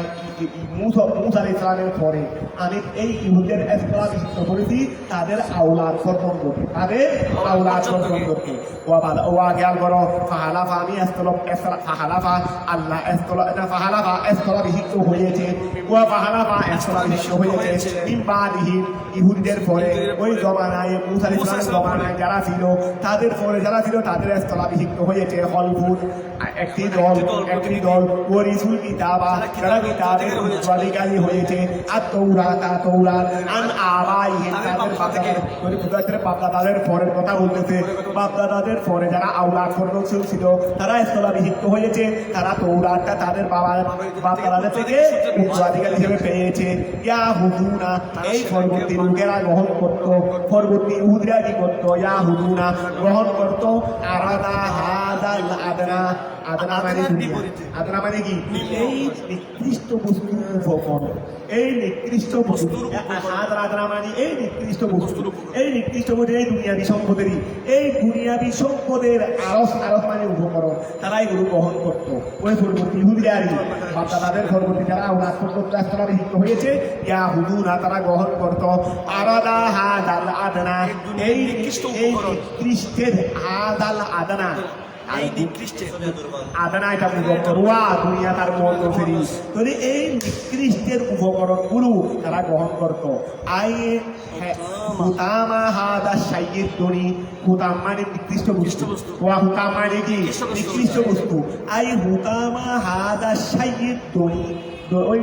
মুসা ইসলামের পরে আমি এই ইহুদের স্থলাভিষিক্ত করেছি তাদের আওলাদ সন্তানদেরকে ওয়া খেয়াল করো ফাহালাফা আমি ফাহালাফা আল্লাহ স্থলাভিষিক্ত হয়েছে ওয়া ফাহালাফা স্থলাভিষিক্ত হয়েছে মিন বাদিহি ইহুদিদের পরে ওই জমানায় মুসা ইসলামের জমানায় যারা ছিল তাদের পরে যারা ছিল তাদের স্থলাভিষিক্ত হয়েছে হলফুন একটি দল ওয়ারিসুল কিতাবা যারা কিতাবের উত্তরাধিকারী হয়েছে আর তৌরাত আন আবাইহিম তাদের বাপদাদাদের পরের কথা বলতেছে বাপদাদাদের পরে যারা আওলাদ সন্তান ছিল তারা স্থলাভিষিক্ত হয়েছে তারা তৌরাতটা তাদের বাপদাদাদের থেকে উত্তরাধিকারী হিসেবে পেয়েছে ইয়াহুদুনা এই পরবর্তী লোকেরা গ্রহণ করতো পরবর্তী ইহুদিরা কি করতো ইয়াহুদুনা গ্রহণ করতো আরাদা হাদাল আদনা মানে কি এই নিকৃষ্ট বস্তুর উপকরণ এই নিকৃষ্ট বস্তু আদনা মানে এই নিকৃষ্ট বস্তু এই দুনিয়াবী সম্পদেরই এই দুনিয়াবী সম্পদের আরস মানে উপকরণ তারা এগুলো গ্রহণ করতো ওই পরবর্তী ইহুদিরাই তাদের পরবর্তী যারা আওলাদ স্থলাভিষিক্ত হয়েছে ইয়াহুদুনা তারা গ্রহণ করতো আরাদা হাদাল আদনা এই নিকৃষ্টের হাদাল আদনা আদনা এটা রুয়া দুনিয়া তার মন ফেরি যদি এই নিকৃষ্টের উপকরণগুলো তারা গ্রহণ করতো হুতামা হাদা সাইয়ের দড়ি হুতাম মানে নিকৃষ্ট বস্তু হুতাম মানে কি নিকৃষ্ট বস্তু হুতামা হাদা সাইয়ের দড়ি ওই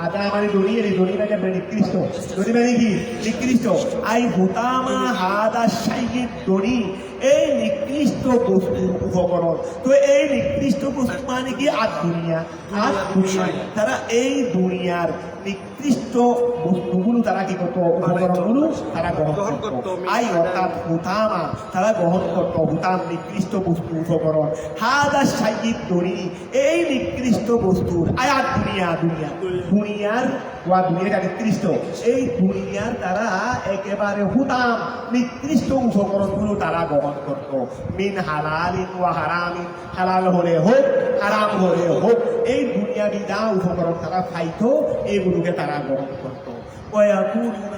আদা মানে দড়ি মানে নিকৃষ্ট দড়ি মানে কি নিকৃষ্ট হুতামা হাদা সাইয়ের দড়ি এই নিকৃষ্ট বস্তুর উপকরণ তো এই নিকৃষ্ট বস্তু মানে কি আর দুনিয়া তারা এই দুনিয়ার নিকৃষ্ট বস্তুগুলো তারা কি করতো উপকরণগুলো তারা গ্রহণ করতো অর্থাৎ হুতামা তারা গ্রহণ করতো হুতাম নিকৃষ্ট বস্তু উপকরণ হাদা সাইয়িদ দড়ি এই নিকৃষ্ট বস্তুর আয়াত দুনিয়াটা নিকৃষ্ট এই দুনিয়ার তারা একেবারে হুতাম নিকৃষ্ট উপকরণগুলো তারা গ্রহণ করতো মিন হালালিন ওয়া হারামিন হালাল হলে হোক হারাম হলে হোক এই দুনিয়াবি যা উপকরণ তারা খাইতো এগুলোকে তারা গ্রহণ করতো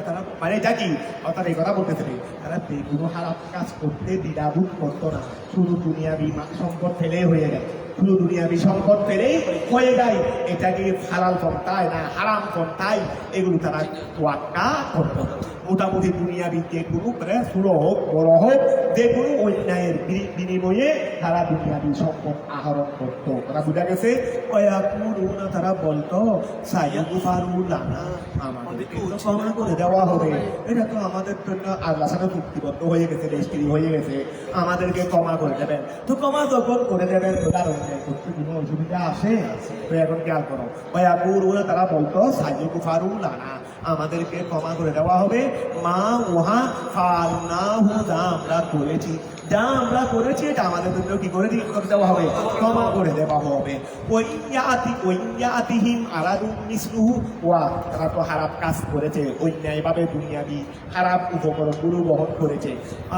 তারা মানে যা কি অর্থাৎ এই কথা বলতেছে তারা বেগুলো হারাম কাজ করতে দ্বিধাবোধ করতো না শুধু দুনিয়াবি সম্পদ ফেলে হয়ে যায় শুধু দুনিয়াবি সম্পদ ফেলেই হয়ে যায় এটাকে হালাল পন্থায় না হারাম পন্থায় এগুলো তারা তোয়াক্কা করতো মোটামুটি দুনিয়াবি যে কোনো ছোট হোক বড় হোক যে কোনো অন্যায়ের বিনিময়ে তারা দুনিয়াবি সম্পদ আহরণ করতো তারা বুঝা গেছে তারা বলতো আমাদেরকে ক্ষমা করে দেওয়া হবে এটা তো আমাদের জন্য আল্লাহর সাথে চুক্তিবদ্ধ হয়ে গেছে রেজিস্ট্রি হয়ে গেছে আমাদেরকে ক্ষমা করে দেবেন তো ক্ষমা যখন করে দেবেন তার অন্যায় করতে কোনো অসুবিধা আছে তো এখন খেয়াল করো তারা বলতো সাইয়্যিদু ফারুলানা আমাদেরকে ক্ষমা করে দেওয়া হবে মা ওহা ফালনাহু যা আমরা করেছি এটা আমাদের জন্য কি করে দেওয়া হবে ক্ষমা করে দেওয়া হবে ওয়াইয়াতিহিম আরাদুন মিসলুহু ওয়া তারা তো খারাপ কাজ করেছে অন্যায়ভাবে দুনিয়াবি খারাপ উপকরণগুলো গ্রহণ করেছে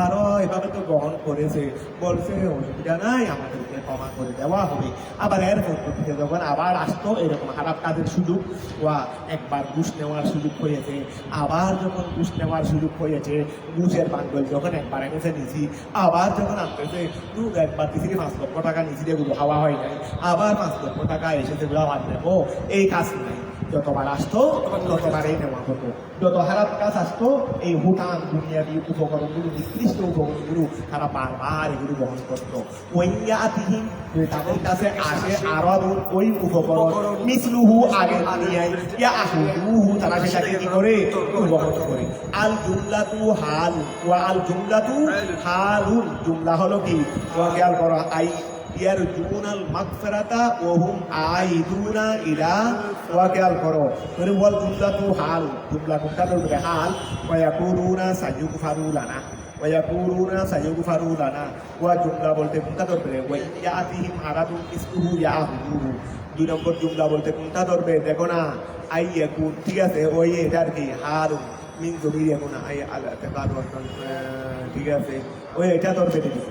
আরো এভাবে তো গ্রহণ করেছে বলছে অসুবিধা নাই আমাদেরকে ক্ষমা করে দেওয়া হবে আবার এর পদ্ধতিতে যখন আবার আসতো এরকম খারাপ কাজের সুযোগ ওয়া একবার ঘুষ নেওয়ার সুযোগ হয়েছে আবার যখন ঘুষ নেওয়ার সুযোগ হয়েছে ঘুষের বান্ডল যখন একবার এনেছে নিছি আবার যখন আনতেছে একবার দিছি 5 লক্ষ টাকা নিছি যেগুলো হাওয়া হয় নাই আবার 5 লক্ষ টাকা এসে সেগুলো আবার নেবো এই কাজ নাই যতবার আসতো ততবারই নেওয়া হতো যত খারাপ কাজ আসতো এই হুতাম দুনিয়াবি উপকরণগুলো নিকৃষ্ট উপকরণগুলো তারা বারবার এগুলো বহন করতো ওয়াইয়াতিহিম তাদের কাছে আসে আরো ওই উপকরণ মিসলুহু আগে দুনিয়ায় ইয়াহুদুহু তারা সেটাকে কি করে বহন করে আল জুমলাতু হাল ওয়া আল জুমলাতু হালুন জুমলা হলো কি খেয়াল করো ইয়ারজুনাল মাগফিরাতা ওয়া হুম আইদুনা ইলা ওয়া খেয়াল করো মানে ওয়াল জুমলাতু হাল জুমলা কোনটা ধরবে হাল ওয়া ইয়াকুলুনা সাইয়ুগফারু লানা ওয়া ইয়াকুলুনা সাইয়ুগফারু লানা ওয়া জুমলা বলতে কোনটা ধরবে ওয়া ইয়াতিহিম আরাদুন ইসতুহু ইয়াহুদুহু 2 নম্বর জুমলা বলতে কোনটা ধরবে দেখো না আই ইয়াকুন ঠিক আছে ওই এটার কি হাল মিন জমির এখন আই আল তাকাদ ঠিক আছে ওই এটা ধরবে দেখি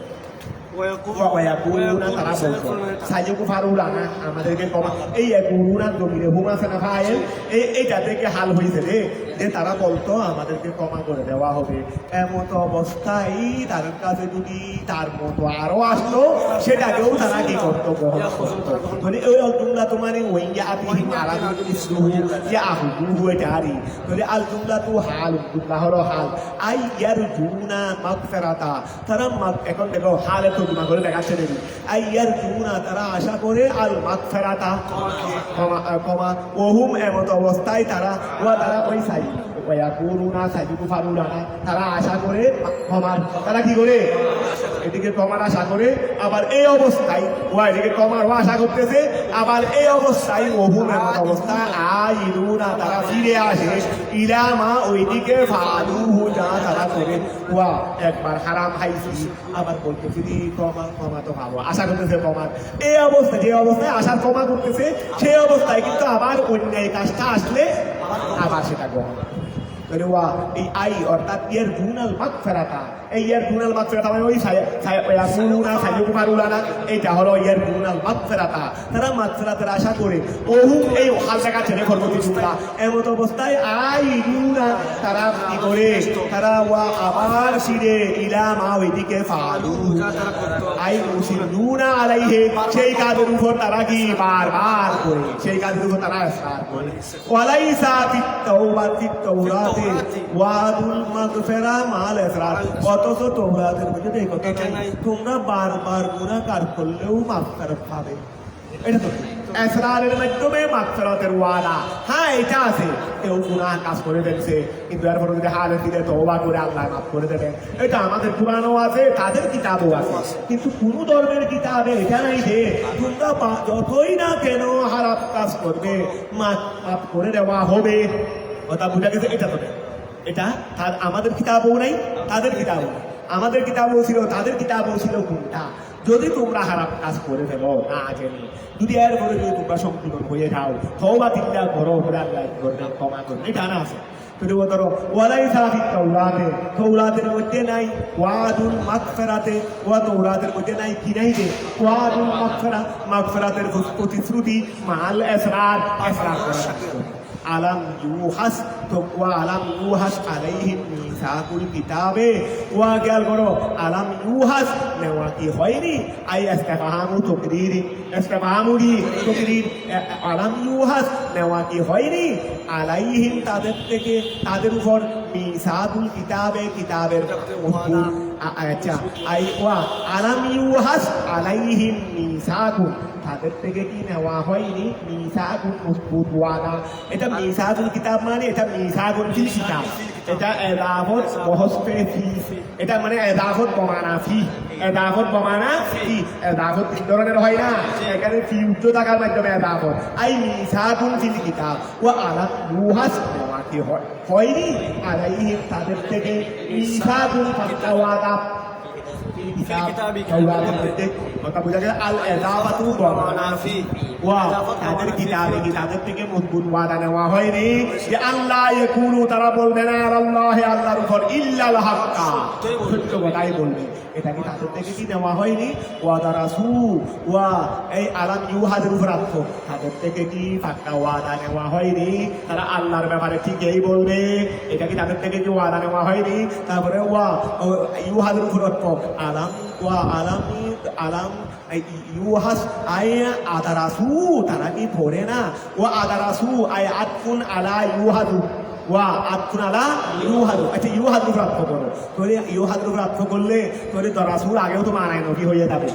ওয়াকুলুনা তারা বলতো সাইয়ুগফারুনা আমাদেরকে ক্ষমা এই ইয়াকুলুনা জমিরে হুম আছে না ফাইল এইটা থেকে হাল হইছে রে যে তারা বলতো আমাদেরকে ক্ষমা করে দেওয়া হবে এমন অবস্থায় তার কাছে যদি তার মতো আরো আসতো সেটাকেও তারা কি করতো গ্রহণ করতো মানে ওই জুমলা তো মানে ওই ইয়াতিহিম আরাদুন ইসলুহু ইয়াহুদুহু এটারি মানে আল জুমলা তো হাল জুমলা হলো হাল আই ইয়ারজুনা মাগফিরাতা তারা এখন দেখো হালে তর্জমা করে দেখাচ্ছে দেখি আই ইয়ারজুনা তারা আশা করে আল মাগফিরাতা ক্ষমা ওহুম এমন অবস্থায় তারা ওই ওয়াকুলুনা সাইয়ুগফারুনা তারা আশা করে ক্ষমার তারা কি করে এদিকে ক্ষমার আশা করে আবার এই অবস্থায় এদিকে ক্ষমার আশা করতেছে আবার এই অবস্থায় ওহুম এমন অবস্থা আইদুনা তারা ফিরে আসে ইলামা ওইদিকে ফালুহু যা তারা করে একবার হারাম খাইছি আবার বলতেছি ক্ষমা তো ভালো আশা করতেছে ক্ষমার এই অবস্থায় যে অবস্থায় আশার ক্ষমা করতেছে সেই অবস্থায় কিন্তু আবার অন্যায় কাজটা আসলে আবার সেটা গ্রহণ এই আই অর্থাৎ ইয়ারজুনাল মাগফিরাতা এই ইয়ারজুনাল মাগফিরাতা মানে ওই ইয়াকুলুনা সাইয়ুগফারুনা এইটা হলো ইয়ারজুনাল মাগফিরাতা তারা মাগফিরাতের আশা করে ওহুম এই হাল জায়গা ছেড়ে পরবর্তী জুমলা এমন অবস্থায় আইদুনা তারা কি করে তারা আবার ফিরে ইলা মা ওইদিকে ফালু আই মুসিলুনা আলাইহি সেই কাজের উপর তারা কি বারবার করে সেই কাজের উপর তারা ইসরার করে ওয়ালাইসা ফিত তাওরাতি ওয়াদুল মাগফিরা মাল ইসরার অথচ তাওরাতের মধ্যে এই কথা নাই তোমরা বারবার গুনাহগার করলেও মাগফিরাত পাবে এটা তো ইসরারের মাধ্যমে মাগফিরাতের ওয়াদা হ্যাঁ এটা আছে কেউ গুনাহ কাজ করে ফেলছে কিন্তু এরপর যদি হালে ফিরে তওবা করে আল্লাহ মাফ করে দেবে এটা আমাদের কুরআনও আছে তাদের কিতাবও আছে কিন্তু কোন ধর্মের কিতাবে এটা নাই যে তোমরা যতই না কেন হারাম কাজ করবে মাফ করে দেওয়া হবে কথা বুঝা গেছে এটা তো এটা আমাদের কিতাবও নাই তাদের কিতাবও নাই আমাদের কিতাবও ছিল তাদের কিতাবও ছিল কোনটা যদি তোমরা খারাপ কাজ করে ফেলো না জেনে যদি এর পরে যদি তোমরা সংশোধন হয়ে যাও তওবা দিল্লা করো করে আল্লাহ করবে ক্ষমা করবে এটা না আছে তুমি বলো ওয়ালাইসা ফিত তাওরাতে তাওরাতের মধ্যে নাই ওয়াদুল মাগফিরাতে তাওরাতের মধ্যে নাই কি নাই যে ওয়াদুল মাগফিরাতের প্রতিশ্রুতি মাল ইসরার করা আলাম ইউহাস তো আলাম ইউহাস আলাইহিম মিসাকুল কিতাবে খেয়াল করো আলাম ইউহাস নেওয়া কি হয়নি আই ইস্তিফহামু তাকরীর ইস্তিফহামুরি তাকরীর আলাম ইউহাস নেওয়া কি হয়নি আলাইহিম তাদের থেকে তাদের উপর মিসাকুল কিতাবের আচ্ছা আলাম ইউহাস আলাইহিম মিসাকুল তাদের থেকে কি নেওয়া হয়নি মিসাকুল মজবুত ওয়াদা এটা মিসাকুল কিতাব মানে এটা মিসাকুল ফিল কিতাব এটা এদাফত বহসফে ফি এটা মানে এদাফত বমানা ফি এদাফত তিন ধরনের হয় না এখানে ফি উচ্চ থাকার মাধ্যমে এদাফত আই মিসাকুল ফিল কিতাব আলাম ইউহাস নেওয়া কি হয়নি আলাইহিম তাদের থেকে মিসাকুল ওয়াদা কথা বোঝা যায় আল এদাফাতু বমানা ফি তাদের কিতাবের থেকে মজবুত ওয়াদা নেওয়া হয়নি যে আল্লাহ ইয়াকুলু তারা বলবে না আল্লাহর উপর ইল্লাল হাক্কা সত্য কথাই বলবে এটা কি তাদের থেকে কি নেওয়া হয়নি ওয়াদা রাসূল এই আলাম ইউহাদের উপর আত্ম তাদের থেকে কি পাক্কা ওয়াদা নেওয়া হয়নি তারা আল্লাহর ব্যাপারে ঠিকই বলবে এটা কি তাদের থেকে কি ওয়াদা নেওয়া হয়নি তারপরে ইউহাদের উপর আত্ম আলাম ইউহাস আয়া আদারাসু তারা কি পড়ে না আদারাসু আয় আতফুন আলা ইউহাদু আতফুন আলা ইউহাদু আচ্ছা ইউহাদু প্রাপ্ত করো তোরে ইউহাদু প্রাপ্ত করলে তোরে দরাসুর আগেও তো মানায় নবী হয়ে যাবে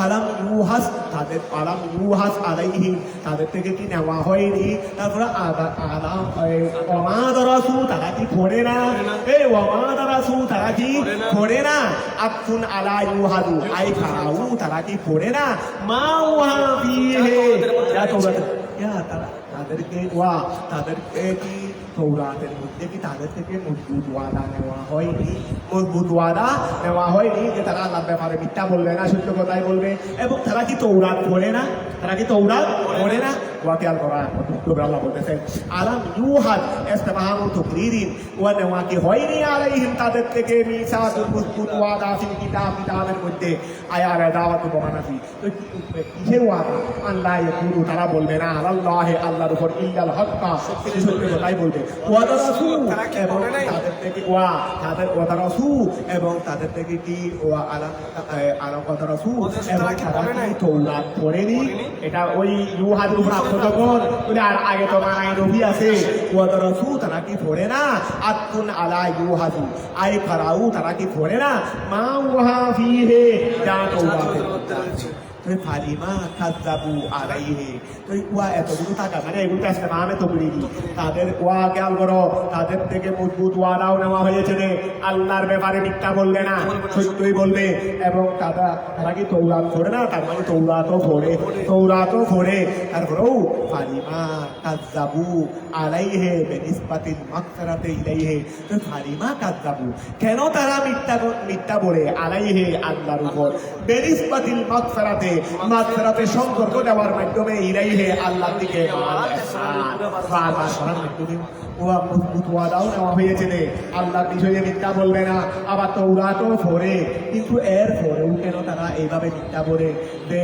আলাম ইউহাস তাদের আলাম ইউহাস আলাইহিম তাদের থেকে কি নেওয়া হয়নি তারপরে আলাম ওয়ামাদারাসু তারা কি পড়ে না এই ওয়ামাদারাসু তারা কি পড়ে না আকুন আলা ইউহাদু আই খারাউ তারা কি পড়ে না মা ওয়া ফিহে তাদেরকে তাদেরকে কি তৌরাতের মধ্যে কি তাদের থেকে মজবুত ওয়াদা নেওয়া হয়নি মজবুত ওয়াদা নেওয়া হয়নি যে তারা আল্লাহর ব্যাপারে মিথ্যা বলবে না সত্য কথাই বলবে এবং তারা কি তৌরাত পড়ে না তারা কি তৌরাত পড়ে না ওয়াকে আল কোরআন আল্লাহ বলতেছেন আলাম ইউহাদ ইস্তিফহামু তাকরীরিন ওয়া নেওয়া কি হয়নি আলাইহিম তাদের থেকে মিসাকুল মজবুত ওয়াদা ফিল কিতাবের মধ্যে আয়ার দাওয়াত বমানাফি তো কিসের ওয়াদা আল্লাহ ইয়াকুলু তারা বলবে না আল্লাহে আল্লাহর উপর ইল্লাল হক্কা তিনি সত্য কথাই বলবে ওয়াদা রাসূল এবং তাদের থেকে ওয়াদা রাসূল এবং তাদের থেকে কি ওয়া আলাম ওয়াদা রাসূল এবং তারা কি তৌরাত পড়েনি এটা ওই ইউহাদের উপর যখন বলে আর আগে তো মানাই নবী আছে ওয়াদা রাসূল তারা কি পড়ে না আতুন আলা ইউহাদু আই ফারাউ তারা কি পড়ে না মা ওয়া ফিহে যা তৌরাতের মধ্যে আছে তুই ফালিমা কাযাবু আলাইহি তুই ওয়া এতগুলো টাকা মানে এগুলো আসলে নামে তো বলি তাদের ওয়া খেয়াল করো তাদের থেকে মজবুত ওয়াদাও নেওয়া হয়েছে রে আল্লাহর ব্যাপারে মিথ্যা বলবে না সত্যই বলবে এবং তারা কি তৌরাত পড়ে না তার মানে তৌরাতও পড়ে তারপরেও ফালিমা কাযাবু আলাইহি বিনিসবাতিল মাগফিরাতি ইলাইহি তুই ফালিমা কাযাবু কেন তারা মিথ্যা বলে আলাইহি আল্লাহর উপর বিনিসবাতিল মাগফিরাতে সম্পর্ক দেওয়ার মাধ্যমে ইলাইহি আল্লাহর দিকে ওয়া মজবুত ওয়াদাও নেওয়া হয়েছে রে আল্লাহর বিষয়ে মিথ্যা বলবে না আবার তৌরাতও পড়ে কিন্তু এর পরেও কেন তারা এইভাবে মিথ্যা বলে দে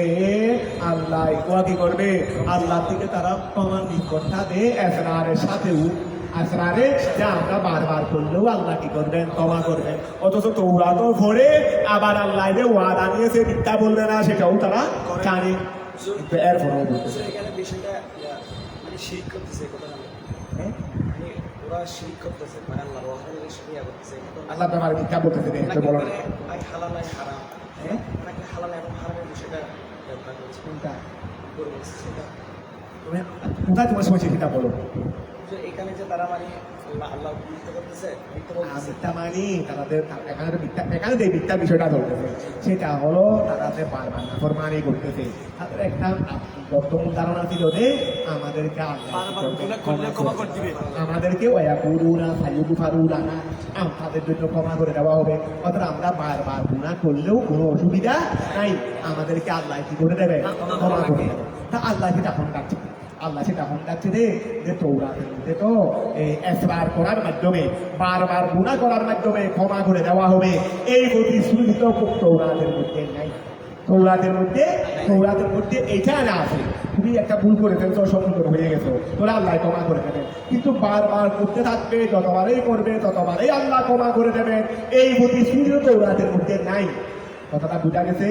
আল্লাহ ওয়া কি করবে আল্লাহর দিকে তারা প্রমাণ নিকটটা দে এসরারের সাথেও আসরারে যা আমরা বারবার করলেও আল্লাহ কি করবেন ক্ষমা করবেন অথচ তৌরাতও পড়ে আবার আল্লাহ যে ওয়াদা নিয়েছে মিথ্যা বলবে না সেটাও তারা জানে কিন্তু এর পরেও বলতেছে এখানে বিষয়টা মানে শিরক করতেছে কথা না মানে ওরা শিরক করতেছে মানে আল্লাহর ওয়াহদানিয়তের সাথে ইয়া করতেছে আল্লাহ ব্যাপারে মিথ্যা বলতেছে একটু বলো আই হালাল আই হারাম নাকি হালাল এবং হারামের বিষয়টা ব্যাখ্যা করছে কোনটা করে বলছে সেটা তুমি কোথায় তোমার সময় সেটা বলো যে এখানে যে তারা মানে আল্লাহ মিথ্যা করতেছে মিথ্যা বলতেছে মিথ্যা মানি তাদের এখানে যে মিথ্যার বিষয়টা ধরতেছে সেটা হলো তাদের বারবার নাফরমানি করতেছে তাদের একটা বর্তমান ধারণা ছিল যে আমাদেরকে আমাদেরকে ওয়াকুলুনা ফায়ুগফারুনা তাদের জন্য ক্ষমা করে দেওয়া হবে অথবা আমরা বারবার গুনাহ করলেও কোনো অসুবিধা নাই আমাদেরকে আল্লাহ কি করে দেবে ক্ষমা করে দেবে তা আল্লাহ সেটা এখন ডাকছে আল্লাহ সেটা এখন ডাকছে যে তৌরাতের মধ্যে তো এসরার করার মাধ্যমে বারবার গুনাহ করার মাধ্যমে ক্ষমা করে দেওয়া হবে এই প্রতিশ্রুতি তো তৌরাতের মধ্যে নাই তৌরাতের মধ্যে এইটা না আছে তুমি একটা ভুল করে ফেলছো সম্পূর্ণ হয়ে গেছো তোরা আল্লাহ ক্ষমা করে দেবেন কিন্তু বারবার করতে থাকবে যতবারই করবে ততবারই আল্লাহ ক্ষমা করে দেবেন এই প্রতিশ্রুতি তৌরাতের মধ্যে নাই কথাটা বোঝা গেছে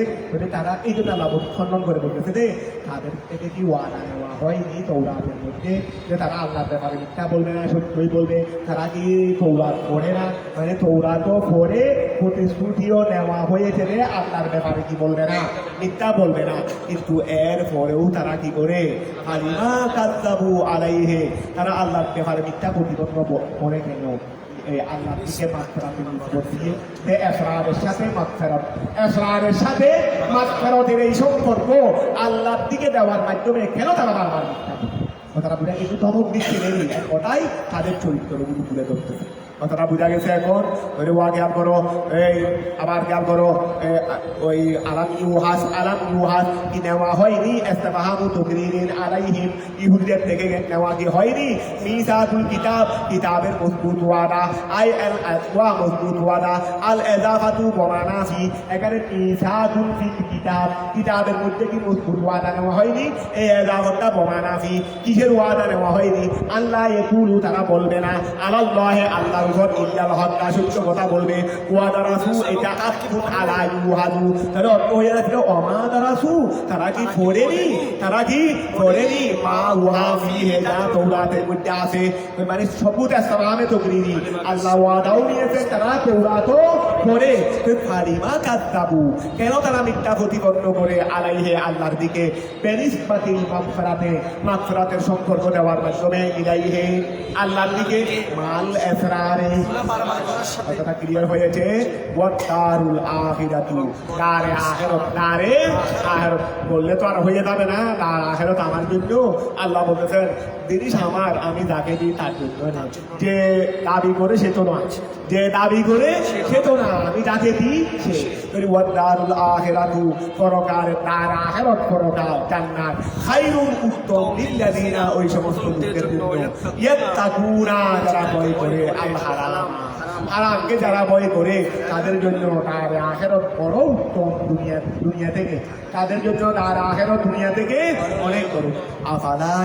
তারা এই জন্য আল্লাহ খণ্ডন করে বলতেছে যে তাদের থেকে কি ওয়াদা নেওয়া হয়নি তৌরাতের মধ্যে যে তারা আল্লাহর ব্যাপারে মিথ্যা বলবে না সত্যই বলবে তারা কি তৌরাত পড়ে না মানে তৌরাতও পড়ে প্রতিশ্রুতিও নেওয়া হয়েছে যে আল্লাহর ব্যাপারে কি বলবে না মিথ্যা বলবে না কিন্তু এর পরেও তারা কি করে ফালিমা কাযাবু আলাইহি তারা আল্লাহর ব্যাপারে মিথ্যা প্রতিপন্ন করে কেন আল্লাহর দিকে মাগফিরাতের নিসবত দিয়ে এসরারের সাথে মাগফিরাতের এই সম্পর্ক আল্লাহর দিকে দেওয়ার মাধ্যমে কেন তারা বারবার মিথ্যা কথাটা বুঝা কিন্তু ধমক দিচ্ছে নেই ওটাই তাদের চরিত্রগুলো তুলে ধরতেছে কথাটা বোঝা গেছে এখন ওই ওয়া খেয়াল করো আবার খেয়াল করো ওই আলাম ইউহাস কি নেওয়া হয়নি ইস্তিফহামু তাকরীরিন আলাইহিম ইহুদিদের থেকে নেওয়া কি হয়নি মিসাকুল কিতাবের মজবুত ওয়াদা ওয়া মজবুত ওয়াদা আল ইজাফাতু বমানাফি এখানে মিসাকুল ফিল কিতাবের মধ্যে কি মজবুত ওয়াদা নেওয়া হয়নি এই ইজাফাতটা বমানাফি কিসের ওয়াদা নেওয়া হয়নি আল্লাহ ইয়াকুলু তারা বলবে না আলাল্লাহি আল্লাহর উপর ইল্লাল হক সত্য কথা বলবে ওয়া দারাসু এটা আতফুন আলা ইউহাদু তাহলে অর্থ হয়ে যাচ্ছে ওমা দারাসু তারা কি পড়েনি মা ওয়া ফিহি যা তাওরাতের মধ্যে আছে মানে সবুত আসমানে তকরিরি আল্লাহ ওয়াদাও নিয়েছে তারা তাওরাতও পড়ে তো ফারিমা কাযাবু কেন তারা মিথ্যা প্রতিপন্ন করে আলাইহি আল্লাহর দিকে বেনিসবাতিল মাগফিরাতের সম্পর্ক দেওয়ার মাধ্যমে ইলাইহি আল্লাহর দিকে মাল এসরারে কথাটা ক্লিয়ার হয়েছে ওয়াতারুল আখিরাতু দারে আখিরাত বললে তো আর হয়ে যাবে না তার আখিরাত আমার জন্য আল্লাহ বলেছেন জিনিস আমার আমি যাকে দিই তার জন্য না যে দাবি করে সে তো নয় আমি যাকে দিই সে ওয়াতারুল আখিরাতু পরকার তার আখিরাত পরকার জান্নাত খায়রুল উত্তম লিল্লাযিনা ওই সমস্ত লোকদের জন্য ইয়াত্তাকুনা যারা ভয় করে আল হারামকে যারা ভয় করে তাদের জন্য তার আখিরাত বড় উত্তম দুনিয়া থেকে তাদের জন্য তার আখিরাত দুনিয়া থেকে অনেক বড় আফালা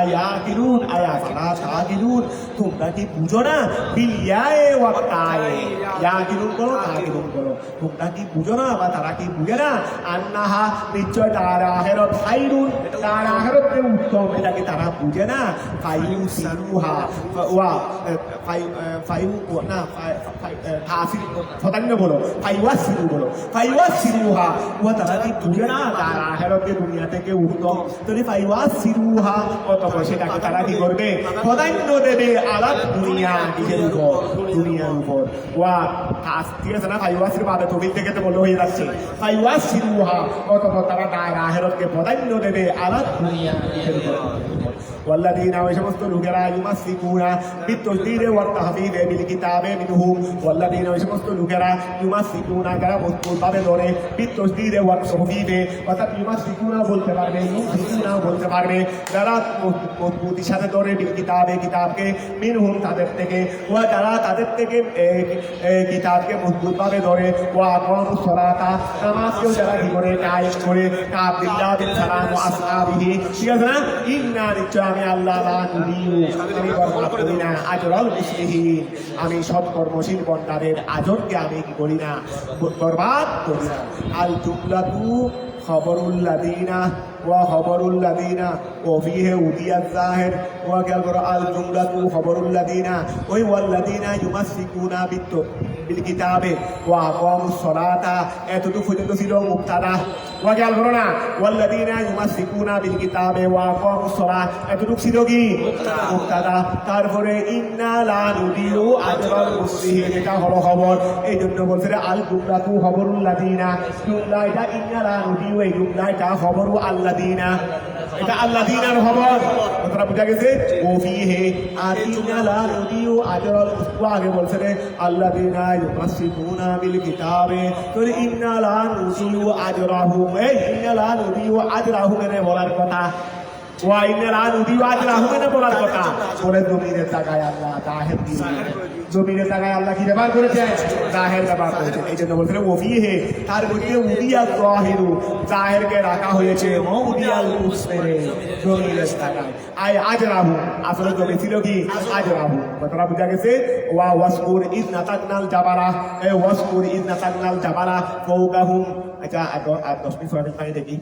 ইয়াকিলুন আয়া আফালা তাকিলুন তোমরা কি বুঝো না বিলিয়ায়ে ওয়া তায়ে ইয়াকিলুন করো তাকিলুন করো তোমরা কি বুঝো না বা তারা কি বুঝে না আন্নাহা নিশ্চয় তার আখিরাত খায়রুন তার আখিরাত যে উত্তম এটাকে তারা বুঝে না ফায়ুসিরুহা ওয়া ফাইওয়াসিরুহা ওয়া তারা কি বুঝে না তার আখিরাতে দুনিয়া থেকে উত্তম তাহলে ফাইওয়াসিরুহা অতঃপর সেটাকে তারা কি করবে প্রাধান্য দেবে আলাদ দুনিয়ার উপর ওয়া ঠিক আছে না ফাইওয়াসির বাদে তবিল থেকে তো বলে হয়ে যাচ্ছে ফাইওয়াসিরুহা অতঃপর তারা তার আখিরাতকে প্রাধান্য দেবে আলাদ দুনিয়ার উপর والذين وشمست لغرا يمسكون بالتجديد والتحفيظ بالكتاب منهم والذين وشمست لغرا يمسكون غرا مذكور ভাবে ধরে بالتجديد والتحفيظ অর্থাৎ يمسكون বলতে পারবে يمسكون বলতে পারবে যারা মজবুতির সাথে ধরে কিতাবকে মিনহুম তাদের থেকে ওয়া যারা তাদের থেকে কিতাবকে মজবুত ভাবে ধরে ওয়া আকামুস সালাতা নামাজকেও যারা কি করে কায়েম করে কাবিল্লাহ বিন সালাম ওয়া আসহাবিহি ঠিক আছে না ইন্না নিশ্চয় আমি আল্লাহ আমি বরবাদ করি না আজরাল মুসলিহিন আমি সৎকর্মশীল বন্দাদের আজরকে আমি কি করি না বরবাদ করি না আল জুমলাতু খবরুল্লাযিনা ওয়া খবরুল্লাযিনা ওয়া ফিহি উদিয়াত যাহির ওয়া ক্যাল করা আল জুমলাতু খবরুল্লাযিনা ওই ওয়াল্লাযিনা ইউমাসসিকুনা বিল কিতাবে ওয়া আকামুস সালাতা এতটুকু পর্যন্ত ছিল মুবতাদা ওয়া ক্যাল করো না ওয়াল্লাযিনা ইউমাসসিকুনা বিল কিতাবে ওয়া আকামুস সালাত এতটুকু ছিল কি মুবতাদা তারপরে ইন্না লা নুদিউ আজরাল মুসলিহিন এটা হলো খবর এই জন্য বলছে আল জুমলাতু খবরুল্লাযিনা জুমলা এটা ইন্না লা নুদিউ এই জুমলা এটা খবরু আল্লাযিনা এটা আল্লাযিনার খবর কথাটা বুঝা গেছে ও ফিহি আর ইন্না লা নুদিউ আজরাল ওয়া আগে বলছে আল্লাযিনা ইউমাসসিকুনা বিল কিতাবে তো ইন্না লা নুদিউ আজরাহুম এই ইন্না লা নুদিউ আজরাহুম এর বলার কথা ওয়া ইন্না লা নুদিউ আজরাহুম এর বলার কথা পরে জমিনের টাকায় আল্লাহ তাহের দিয়ে জমিনের টাকায় আল্লাহ কি ব্যবহার করেছেন জাহের ব্যবহার করেছেন এই জন্য বলছেন ওফিহে তার মধ্যে উদিয়াল জাহিরু জাহেরকে রাখা হয়েছে উদিয়াল মুসলিমে জমিনের টাকায় আজরাহু আসলে জমি ছিল কি আজরাহু কথাটা বুঝা গেছে ওয়া ওয়াসকুর ইজ নাতাকনাল জাবারা ওয়াসকুর ইজ নাতাকনাল জাবারা ফাওকাহুম আচ্ছা আর 10 মিনিট সময় পাই দেখি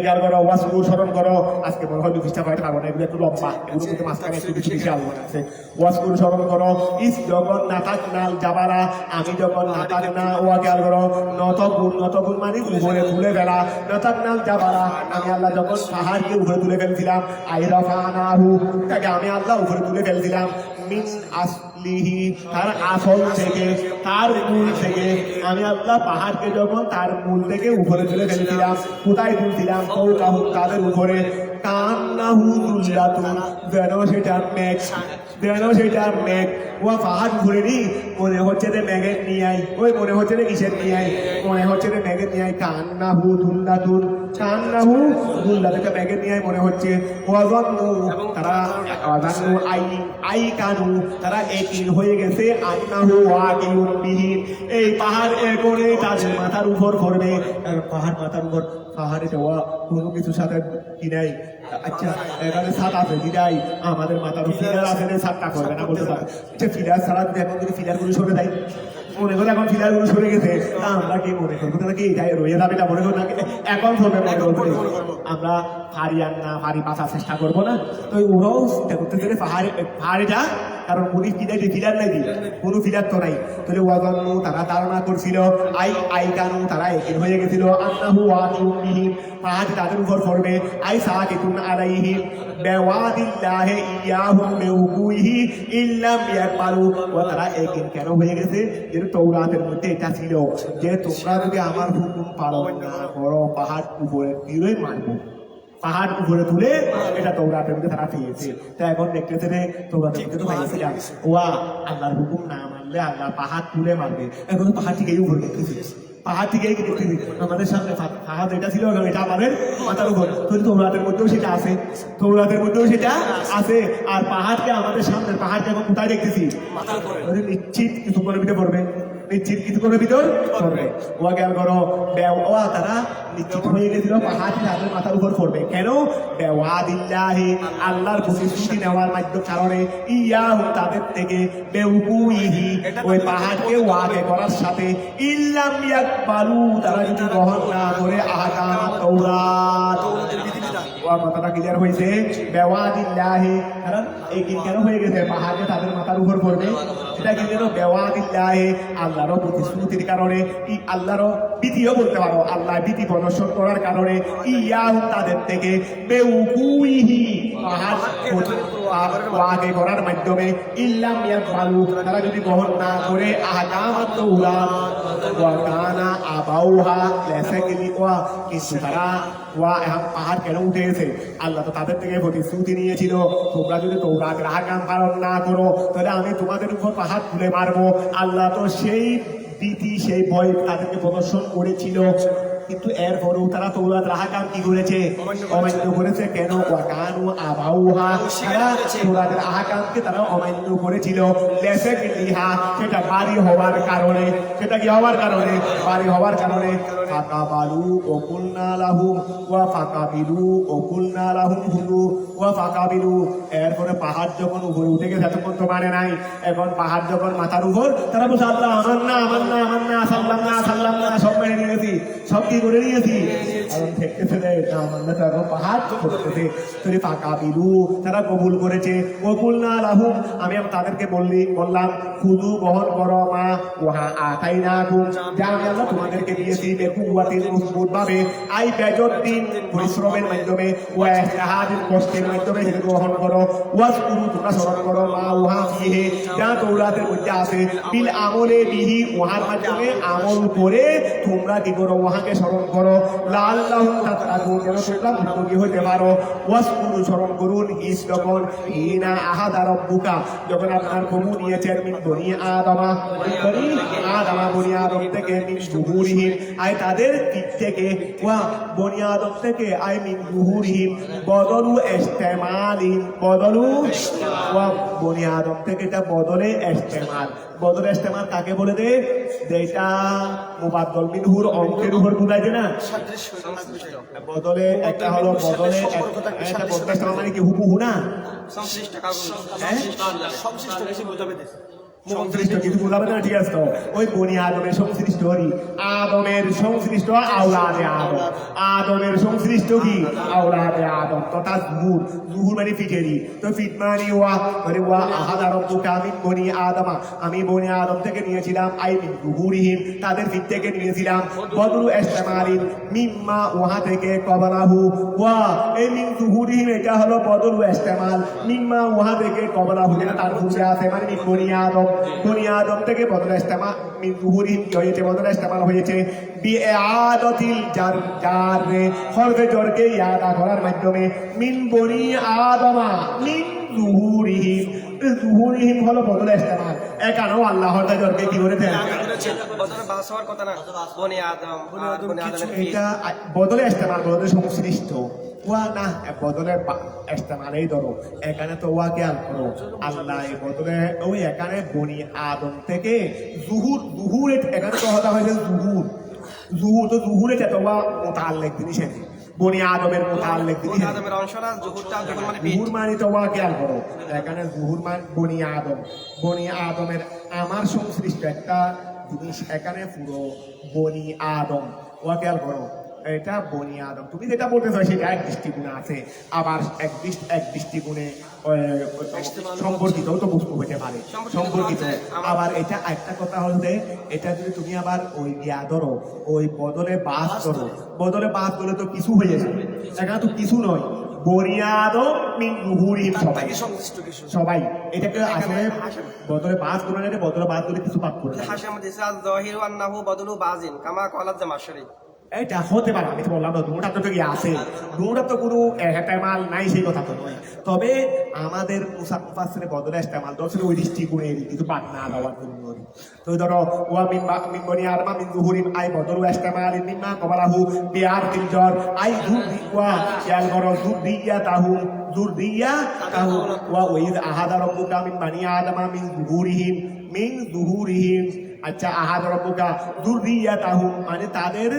যার করো ওয়াসকুর স্মরণ করো আজকে মনে হয় দুষ্টা পাইতে পারবো না এগুলো একটু লম্বা এগুলো কিন্তু মাঝখানে একটু বেশি বেশি আলোচনা আছে ওয়াসকুর স্মরণ করো ইস যখন নাতাকনাল জাবারা আমি যখন নাতাকনা ওয়া খেয়াল করো নতগুন মানে উপরে তুলে ফেলা নাতাকনাল জাবারা আমি আল্লাহ যখন পাহাড়কে উপরে তুলে ফেলছিলাম আইরাফানাহু তাকে আমি আল্লাহ উপরে তুলে ফেলছিলাম মিন আসলিহি তার আসল থেকে তার মূল থেকে আমি আল্লাহ পাহাড়কে যখন তার মূল থেকে উপরে তুলে ফেলছিলাম কোথায় তুলছিলাম কৌকাহু তাদের উপরে কান্নাহু দুল্লাতুন যেন সেটা মেঘ ও পাহাড় ঘুরে নি মনে হচ্ছে রে মেঘের নিয়ে আই ওই মনে হচ্ছে রে কিসের নিয়ে আই মনে হচ্ছে রে মেঘের নিয়ে আই কান্নাহু দুল্লাতুন কান্নাহু গুল্লা থেকে ব্যাগে নিয়ে মনে হচ্ছে ওয়াজান্নু তারা ওয়াজান্নু আই কানু তারা একই হয়ে গেছে আন্নাহু ওয়াকিউন বিহি এই পাহাড় করে তাদের মাথার উপর পড়বে পাহাড় মাথার উপর পাহাড়ে দেওয়া কোনো কিছুর সাথে কি নাই আচ্ছা এখানে ছাদ আছে দিদাই আমাদের মাথার ফিলার আছে ছাদটা করবে না বলতে পারে আচ্ছা ফিলার ছাড়া যদি এখন যদি ফিলার গুলো সরে দেয় মনে করে এখন ফিলার গুলো সরে গেছে আমরা কি মনে করবো তারা কি এটাই রয়ে যাবে এটা মনে করবো না এখন করবে মনে করবো আমরা ফাড়ি আন্না ফাড়ি বাঁচার চেষ্টা করবো না তো ওরাও চিন্তা করতে গেলে পাহাড়িটা কারণ উনি ফিলার নাই কোনো ফিলার তো নাই তাহলে ওয়াজান্নু তারা ধারণা করছিল আই কানু তারা একিন হয়ে গেছিল আন্নাহু ওয়াকিউবিহিম পাহাড় তাদের উপর পড়বে আই সাকিতুন আলাইহিম বিওয়াদিল্লাহি ইয়াহুম বিউকুইহি ইল্লাম ইয়াকবালু ও তারা একিন কেন হয়ে গেছে এর তৌরাতের মধ্যে এটা ছিল যে তোমরা যদি আমার হুকুম পালন না করো পাহাড় উপরে তীরই মারবো পাহাড় উপরে তুলে এটা তৌরাতের মধ্যে তারা পেয়েছে তা এখন দেখতেছে রে তৌরাতের মধ্যে তো পাইছিলাম ওয়া আল্লাহর হুকুম না মানলে আল্লাহ পাহাড় তুলে মারবে এখন পাহাড় থেকেই উপরে দেখতেছে পাহাড় থেকেই দেখতেছি আমাদের সামনে পাহাড় যেটা ছিল এটা আমাদের মাথার উপর তৌরাতের মধ্যেও সেটা আছে তৌরাতের মধ্যেও সেটা আছে আর পাহাড়কে আমাদের সামনে পাহাড়কে এখন কোথায় দেখতেছি মাথার উপরে নিশ্চিত কিছু করে দিতে পারবে নিশ্চিত কিছু করে ভিতর পড়বে ওয়া গেল করো ওয়া তারা নিশ্চিত হয়ে গেছিল পাহাড় তাদের মাথার উপর পড়বে কেন বেওয়াদিল্লাহি আল্লাহর প্রতিশ্রুতি নেওয়ার মাধ্যমে কারণে ইয়াহু তাদের থেকে বেউকুইহি ওই পাহাড়কে ওয়াদে করার সাথে ইল্লাম ইয়াকবালু তারা যদি গ্রহণ না করে আহকাম তাওরাত ওয়া কথাটা ক্লিয়ার হয়েছে বেওয়াদিল্লাহি কারণ এই কেন হয়ে গেছে পাহাড়কে তাদের মাথার উপর পড়বে এটা কি যেন বেওয়াদিল্লাহি আল্লাহর প্রতিশ্রুতির কারণে আল্লাহর বিধিও বলতে পারো আল্লাহ বিধি প্রদর্শন করার কারণে ইয়াহু তাদের থেকে বেউকুইহি পাহাড় ওয়াদে করার মাধ্যমে ইল্লাম ইয়াকবালু তারা যদি গ্রহণ না করে আহকাম তাওরাত ওয়া কানা আবাউহা লাসাকিলি ওয়া কিন্তু তারা ওয়া পাহাড় কেন উঠে গেছে আল্লাহ তো তাদের থেকে প্রতিশ্রুতি নিয়েছিল তোমরা যদি তৌরাতের আহকাম পালন না করো তাহলে আমি তোমাদের উপর পাহাড় তুলে মারবো আল্লাহ তো সেই ভীতি সেই ভয় তাদেরকে প্রদর্শন করেছিল কিন্তু এরপরেও তারা তৌরাতের আহকাম কি করেছে অমান্য করেছে কেন কানু আবাউহা তারা তৌরাতের আহকামকে তারা অমান্য করেছিল লাসাকিলিহা সেটা বাড়ি হওয়ার কারণে সেটা কি হওয়ার কারণে বাড়ি হওয়ার কারণে ফাকাবালু ও কুলনা লাহুম ওয়া ফাকাবিলু ও কুলনা লাহুম হুদু ওয়া ফাকাবিলু এরপরে পাহাড় যখন উপরে উঠে গেছে তখন তো মানে নাই এখন পাহাড় যখন মাথার উপর তারা বলছে আল্লাহ আমার না সাল্লাম না সব মেনে নিয়েছি সব কি করে নিয়েছি কারণ দেখতেছে না আমার না তারা পাহাড় করতেছে তুই ফাকাবিলু তারা কবুল করেছে ও কুলনা লাহুম আমি তাদেরকে বললাম খুদু গ্রহণ করো মা ওহা আতাইনাকুম যা আমি আল্লাহ তোমাদেরকে দিয়েছি বেকুয়াতিল মজবুত ভাবে আই বেজদ্দিন পরিশ্রমের মাধ্যমে ওয়া ইহতিহাদিল কষ্টের মাধ্যমে সেটা গ্রহণ করো ওয়াজকুরু তোমরা স্মরণ করো মা ওহা ফিহে যা তৌরাতের মধ্যে আছে বিল আমলে বিহি ওহার মাধ্যমে আমল করে তোমরা কি করো ওহাকে স্মরণ করো লাআল্লাহুম তাত্তাকুন যেন তোমরা মুত্তাকি হতে পারো ওয়াজকুরু স্মরণ করুন ইস যখন হিনা আহাদা রাব্বুকা যখন আপনার প্রভু নিয়েছেন মিন বনি আদমা বনি আদম থেকে মিন যুহুরিহিম আয় তাদের দিক থেকে ওয়া বনি আদম থেকে আয় মিন যুহুরিহিম বদলু ইস্তেমালিন বদলু ওয়া বনি আদম থেকে এটা বদলে ইস্তেমাল বদলে ইস্তেমাল কাকে বলে দে যেটা মুবাদ্দাল মিনহুর অঙ্কের উপর বুঝাইছে না বদলে একটা হলো বদলে একটা বদলে ইস্তেমাল মানে কি হুবহু না সংশ্লিষ্ট বেশি বোঝাবে সংশ্লিষ্ট কিছু বোঝাবে না ঠিক আছে তো ওই বনি আদমের সংশ্লিষ্ট হরি আদমের সংশ্লিষ্ট আওলাদে আদমের সংশ্লিষ্ট কি আওলাদে আদম তথা জুহুর মানে ফিটেরি তো ফিট মানে ওয়া আহাদা রাব্বুকা মিন বনি আদমা আমি বনি আদম থেকে নিয়েছিলাম আই মিন জুহুরিহিম তাদের ফিট থেকে নিয়েছিলাম বদলু ইস্তেমালিন মিম্মা ওহা থেকে কবলাহু ওয়া এই মিন জুহুরিহিম এটা হলো বদলু ইস্তেমাল মিম্মা ওহা থেকে কবলাহু যেটা তার পূর্বে আছে মানে মিন বনি আদম থেকে বদলে ইস্তেমাল মিন যুহুরিহিম কি হয়েছে বদলে ইস্তেমাল হয়েছে বিআদাতিল জাররে হরফে জরকে ইয়াদা করার মাধ্যমে মিন বনি আদমা মিন যুহুরিহিম হলো বদলে ইস্তেমাল এখানেও আল্লাহর জরকে কি করেছেন বলেছেন বদলে বাস হওয়ার কথা না, বনি আদম আর বনি আদমের বীজ। এটা বদলে ইস্তেমাল বদলে সংশ্লিষ্ট ওয়া না বদলে ইস্তেমালেই ধরো এখানে তো ওয়া খেয়াল করো আল্লাহ এই বদলে ওই এখানে বনি আদম থেকে জুহুর এখানে তো হতা হয়েছে জুহুর তো জুহুর এটা তো ওয়া মোতাল্লিক জিনিস বনি আদমের মোতাল্লিক বনি জিনিস আদমের অংশটা জুহুরটা যখন মানে বীজ। জুহুর মানে তো ওয়া খেয়াল করো এখানে জুহুর মান বনি আদমের আমার সংশ্লিষ্ট একটা জিনিস এখানে পুরো বনি আদম ওয়া খেয়াল করো এটা বনি আদম তুমি যেটা বলতে চাও সেটা এক দৃষ্টিগুণে আছে আবার এক দৃষ্টিগুণে সম্পর্কিত তো বস্তু হতে পারে সম্পর্কিত আবার এটা একটা কথা হচ্ছে এটা যদি তুমি আবার ওই ইয়া ধরো ওই বদলে বাস ধরো তো কিছু হয়ে যাবে এখানে তো কিছু নয় বনিয়াদম মিন জুহুরিহিম সবাই তাকে সংশ্লিষ্ট কিছু। সবাই এটাকে আসলে বদলে বাস ধরে না বদলে বাস ধরে কিছু পাক করে হাশাম দিছে আল যাহিরু আন্নাহু বদলু বাজিন কামা ক্বালাত জামাশরি। এটা হতে পারে আমি তো বললাম না দুটা তো কি আছে দুটা তো কোনো এহতেমাল নাই সেই কথা তো নয় তবে আমাদের মুসাফিরে বদলে ইস্তেমাল দর্শন ওই দৃষ্টিকোণে কিছু বাদ না দেওয়ার জন্য তো ধরো ওয়া মিন বনি আদম মিন জুহুরিম আই বদলু ইস্তেমাল মিম্মা কবালাহু বিআর তিলজর আই যুদি ওয়া ইয়াল গর যুদিয়াতাহু ওয়া ওয়াইদ আহাদা রাব্বুকা মিন বনি আদম মিন জুহুরিহিম আচ্ছা আহাদা রাব্বুকা যুররিয়াতাহু মানে তাদের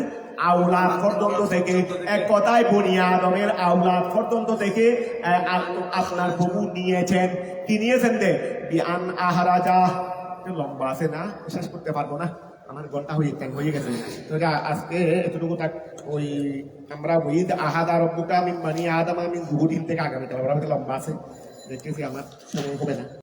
আওলাদ পর্যন্ত থেকে এক কথায় বনি আদমের আওলাদ পর্যন্ত থেকে আপনার প্রভু নিয়েছেন কি নিয়েছেন দে বিআন আহরাজা লম্বা আছে না শেষ করতে পারবো না আমার ঘন্টা হয়ে গেছে তো আজকে এতটুকু থাক ওই আমরা ওইদ আহাদা রব্বুকা মিন বনি আদম মিন জুহুরিহিম থেকে আগামীতে লম্বা আছে দেখতেছি আমার সময় হবে না।